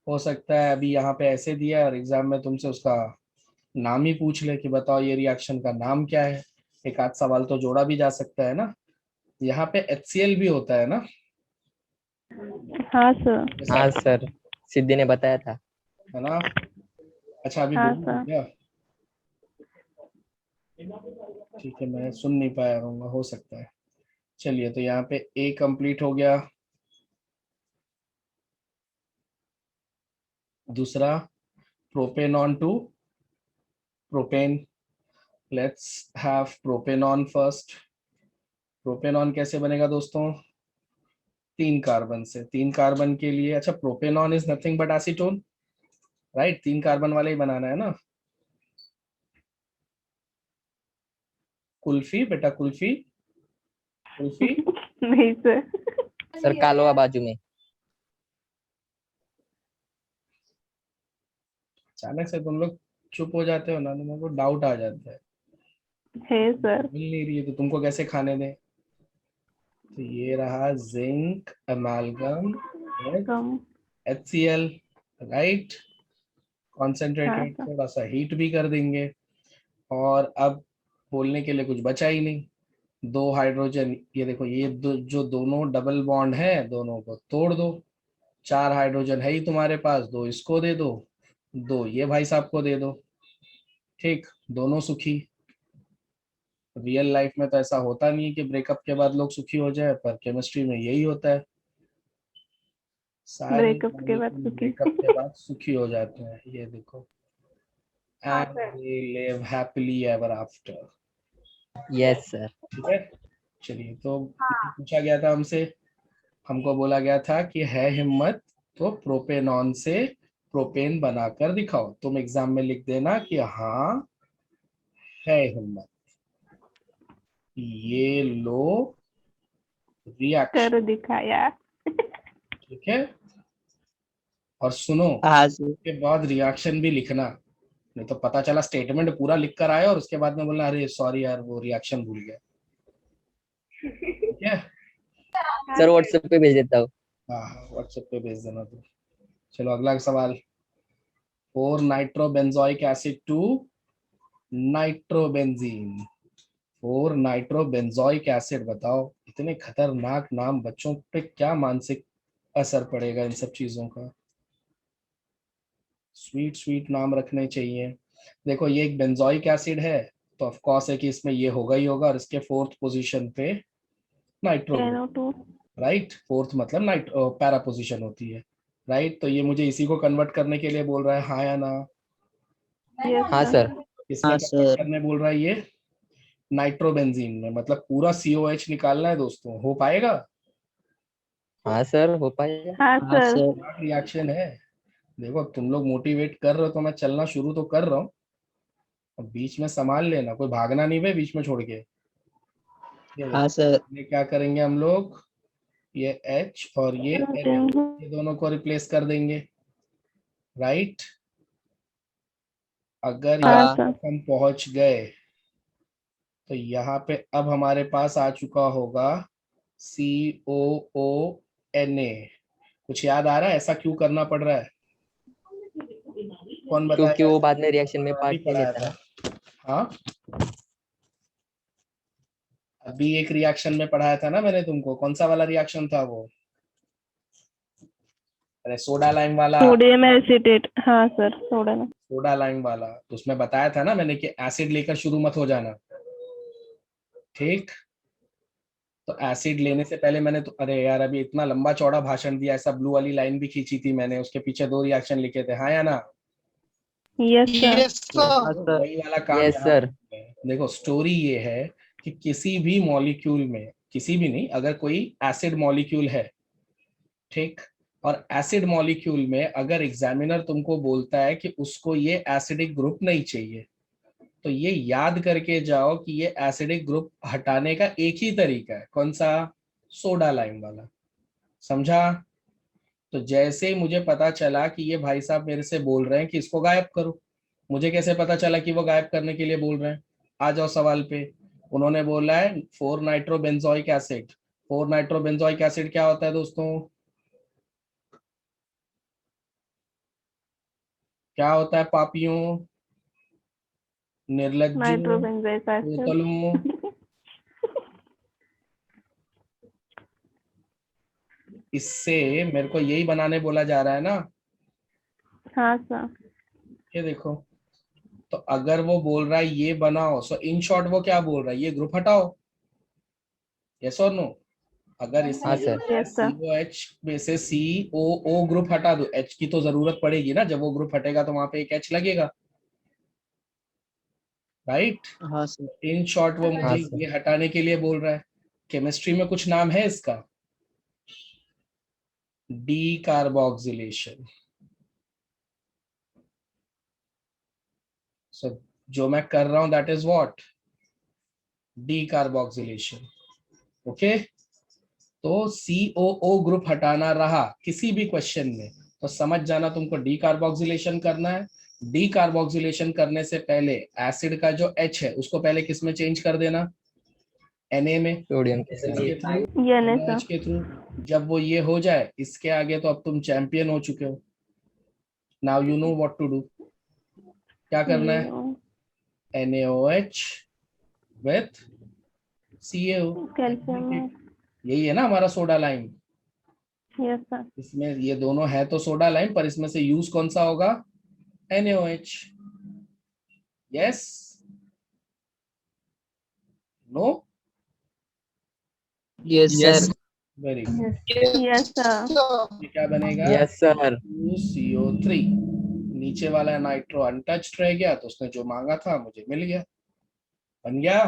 हो सकता है अभी यहाँ पे ऐसे दिया और एग्जाम में तुमसे उसका नाम ही पूछ ले कि बताओ ये रिएक्शन का नाम क्या है, एक आध सवाल तो जोड़ा भी जा सकता है ना। यहाँ पे HCl भी होता है ना, हाँ सर. हाँ सर, सिद्धि ने बताया था। है ना। अच्छा अभी हाँ बोलूं सर. क्या, ठीक है मैं सुन नहीं पाया रहूंगा, हो सकता है। चलिए तो यहाँ पे A कंप्लीट हो गया, दूसरा propanone to propane, let's have propanone first, propanone कैसे बनेगा दोस्तों? 3 कार्बन से। 3 कार्बन के लिए, अच्छा propanone is nothing but acetone, right? 3 carbon वाले ही बनाना है ना। कुल्फी बेटा, कुल्फी कुल्फी। नहीं सर। सर कालोआ बाजू में। अचानक से तुम लोग चुप हो जाते हो ना, तो मेरे को डाउट आ जाता है। है सर। मिल नहीं रही है तो तुमको कैसे खाने दें? तो ये रहा जिंक अमालगम कम। HCl, right? हाँ कॉन्सेंट्रेटेड, सर। थोड़ा सा हीट भी कर देंगे। और अब बोलने के लिए कुछ बचा ही नहीं। 2 हाइड्रोजन, ये देखो ये जो दोनों डबल बॉन्ड है, दोनों को तोड़ दो। 4 हाइड्रोजन है ही तुम्हारे पास, 2 इसको दे दो, 2 ये भाई साहब को दे दो। ठीक, दोनों सुखी। रियल लाइफ में तो ऐसा होता नहीं है कि ब्रेकअप के बाद लोग सुखी हो जाए, पर केमिस्ट्री में यही होता है। सारे ब्रेकअप के बाद सुखी। ब्रेकअप के बाद सुखी हो जाते हैं, ये देखो। हाँ and sir. They live happily ever after. Yes sir. ठीक है, चलिए। तो पूछा गया था हमसे, हमको बोला गया था कि है हिम्मत तो प्रोपेनॉन से प्रोपेन बनाकर दिखाओ। तुम एग्जाम में लिख देना कि हाँ है हिम्मत। ये लो रिएक्शन, कर दिखाया। ठीक है। और सुनो, हाँ सर। उसके बाद रिएक्शन भी लिखना, नहीं तो पता चला स्टेटमेंट पूरा लिख कर आए और उसके बाद में बोलना अरे सॉरी यार वो रिएक्शन भूल गया। ठीक है, हाँ सर सर। व्हाट्सएप पे भेज देता हूँ। हाँ व्हाट्सएप पे भेज देना तो। चलो अगला सवाल। 4 nitrobenzoic acid to nitrobenzene. 4 nitrobenzoic acid, बताओ इतने खतरनाक नाम, बच्चों पे क्या मानसिक असर पड़ेगा इन सब चीजों का। स्वीट स्वीट नाम रखने चाहिए। देखो ये एक बेंजोइक एसिड है, तो ऑफ कोर्स है कि इसमें ये होगा ही होगा, और इसके 4th पोजीशन पे नाइट्रो, NO2। राइट? 4th मतलब नाइट पैरा पोजीशन होती है, राइट? तो ये मुझे इसी को कन्वर्ट करने के लिए बोल रहा है, हाँ या ना? यस हाँ सर। सर। इसमें कन्वर्ट करने बोल रहा है ये नाइट्रोबेंजीन में, मतलब पूरा COH निकालना है दोस्तों। हो पाएगा? हाँ सर हो पाएगा। हाँ सर। रिएक्शन है। देखो तुम लोग मोटिवेट कर रहे हो तो मैं चलना शुरू तो कर रहा हूँ। अब बीच में संभाल लेना, कोई भागना नहीं भाई बीच में छोड़ के। हाँ सर। ये क्या करेंगे हम लोग, ये H और ये N, ये दोनों को रिप्लेस कर देंगे, राइट? अगर हाँ यहाँ सर। तक हम पहुंच गए तो यहाँ पे अब हमारे पास आ चुका होगा COONA। कुछ याद आ रहा है ऐसा क्यों करना पड़ रहा है? कौन क्योंकि बताएगा? वो बाद में रिएक्शन में अभी पार्ट नहीं पढ़ाया लेता था। ना। हाँ, अभी एक रिएक्शन में पढ़ाया था ना मैंने तुमको, कौन सा वाला रिएक्शन था वो? अरे सोडा लाइम वाला। Sodium acetate. हाँ सर, सोडा ना। सोडा लाइम वाला, तो उसमें बताया था ना मैंने कि एसिड लेकर शुरू मत हो जाना, ठीक? तो एसिड लेने से पहले मैंने तो, अरे यार अभी इतना लंबा चौड़ा भाषण दिया, ऐसा ब्लू वाली लाइन भी खींची थी मैंने, उसके पीछे 2 रिएक्शन लिखे थे, हाँ या ना? Yes sir. तो वही वाला काम यस यहाँ सर। पे है। देखो स्टोरी ये है कि किसी भी मॉलिक्यूल में, किसी भी नहीं, अगर कोई एसिड मॉलिक्यूल है, ठीक, और एसिड मॉलिक्यूल में अगर एग्जामिनर तुमको बोलता है कि उसको ये एसिडिक ग्रुप नहीं चाहिए, तो ये याद करके जाओ कि ये एसिडिक ग्रुप हटाने का एक ही तरीका है, कौन सा? सोडा लाइम वाला। समझा? तो जैसे ही मुझे पता चला कि ये भाई साहब मेरे से बोल रहे हैं कि इसको गायब करो, मुझे कैसे पता चला कि वो गायब करने के लिए बोल रहे हैं? आ जाओ सवाल पे। उन्होंने बोला है 4 नाइट्रोबेंजोइक एसिड। 4 नाइट्रोबेंजोइक एसिड क्या होता है दोस्तों? क्या होता है पापियों, निर्लज्जों, नाइट्रोबेंजोइक बोतलों? एसिड। इससे मेरे को यही बनाने बोला जा रहा है ना, हाँ सर। ये देखो। तो अगर वो बोल रहा है ये बनाओ, सो इन शॉर्ट वो क्या बोल रहा है, ये ग्रुप हटाओ। यस और नो? अगर इसमें हाँ बोल सर। रहा है यस सर। COH में से COO ग्रुप हटा दो, H की तो जरूरत पड़ेगी ना, जब वो ग्रुप हटेगा तो वहां पे एक H लगेगा, राइट? हाँ सर। इन शॉर्ट वो हाँ मुझे सर। ये हटाने के लिए बोल रहा है, केमिस्ट्री में कुछ नाम है इसका, डी कार्बोक्सिलेशन। सो जो मैं कर रहा हूं that is what, D carboxylation. Okay, तो COO ग्रुप हटाना रहा किसी भी क्वेश्चन में तो समझ जाना तुमको डी कार्बोक्सिलेशन करना है। डी कार्बोक्सिलेशन करने से पहले एसिड का जो H है उसको पहले किस में चेंज कर देना, Na में, सोडियम के इसके थ्रू, ये नहीं NaOH के थ्रू। जब वो ये हो जाए इसके आगे तो अब तुम चैंपियन हो चुके हो। Now you know what to do, क्या करना है, NaOH विथ CaO, कैल्शियम। यही है ना हमारा सोडा लाइम। Yes sir. इसमें ये दोनों है तो सोडा लाइम, पर इसमें से यूज कौन सा होगा, NaOH। Yes, no, yes sir. Very good. Yes sir. ये क्या बनेगा, यस सर। 2CO3। नीचे वाला नाइट्रो अनटच्ड रह गया तो उसने जो मांगा था मुझे मिल गया, बन गया।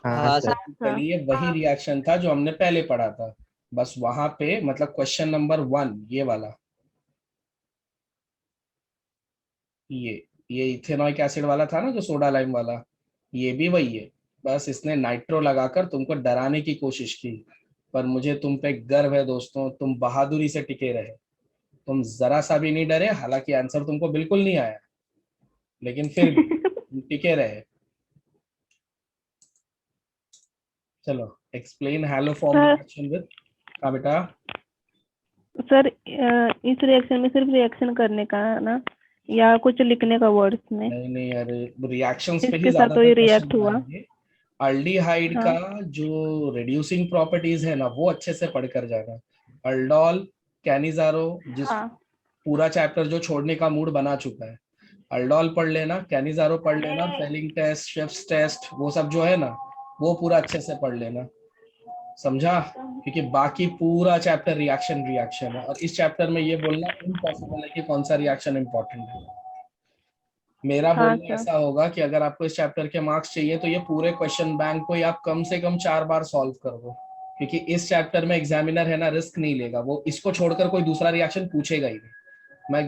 हाँ सर। कल ये वही रिएक्शन था जो हमने पहले पढ़ा था, बस वहां पे मतलब क्वेश्चन नंबर 1 ये वाला, ये इथेनॉइक एसिड वाला था ना जो सोडा लाइम वाला, ये भी वही है। बस इसने नाइट्रो लगाकर तुमको डराने की कोशिश की, पर मुझे तुम पे गर्व है दोस्तों, तुम बहादुरी से टिके रहे, तुम जरा सा भी नहीं डरे। हालांकि आंसर तुमको बिल्कुल नहीं आया, लेकिन फिर भी तुम टिके रहे। चलो एक्सप्लेन हैलोफॉर्म रिएक्शन विद, हाँ बेटा। सर इस रिएक्शन में सिर्फ रिएक्शन करने का है ना, या कुछ लिखने का वर्ड्स में? नहीं अरे रिएक्शंस पे ही इसके साथ ज्यादा तो ये रिएक्ट हुआ। अल्डिहाइड हाँ। का जो रिड्यूसिंग प्रॉपर्टीज है ना वो अच्छे से पढ़कर जाना। अल्डोल, कैनिजारो, जिस हाँ। पूरा चैप्टर जो छोड़ने का मूड बना चुका है, अल्डोल पढ़ लेना, कैनिजारो पढ़ लेना, फेलिंग टेस्ट, शेफ्स टेस्ट, वो सब जो है ना वो पूरा अच्छे से पढ़ लेना, समझा? क्योंकि बाकी पूरा चैप्टर रिएक्शन रिएक्शन है, और इस चैप्टर में ये बोलना इम्पॉसिबल है कि कौन सा रिएक्शन इंपॉर्टेंट है। मेरा हाँ बोलना ऐसा होगा कि अगर आपको इस चैप्टर के मार्क्स चाहिए तो ये पूरे क्वेश्चन बैंक को आप कम से कम 4 बार सॉल्व कर दो, क्योंकि इस चैप्टर में एग्जामिनर है ना रिस्क नहीं लेगा, वो इसको छोड़कर कोई दूसरा रिएक्शन पूछेगा ही नहीं। मैं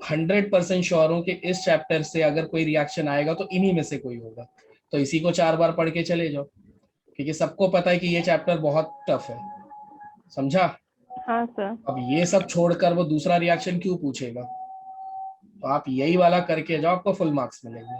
100% श्योर हूँ कि इस चैप्टर से अगर कोई रिएक्शन आएगा तो इन्हीं में से कोई होगा, तो इसी को 4 बार पढ़ के चले जाओ, क्योंकि सबको पता है कि ये चैप्टर बहुत टफ है, समझा? हाँ सर। अब ये सब छोड़कर वो दूसरा रिएक्शन क्यों पूछेगा, तो आप यही वाला करके जाओ, आपको फुल मार्क्स मिलेंगे।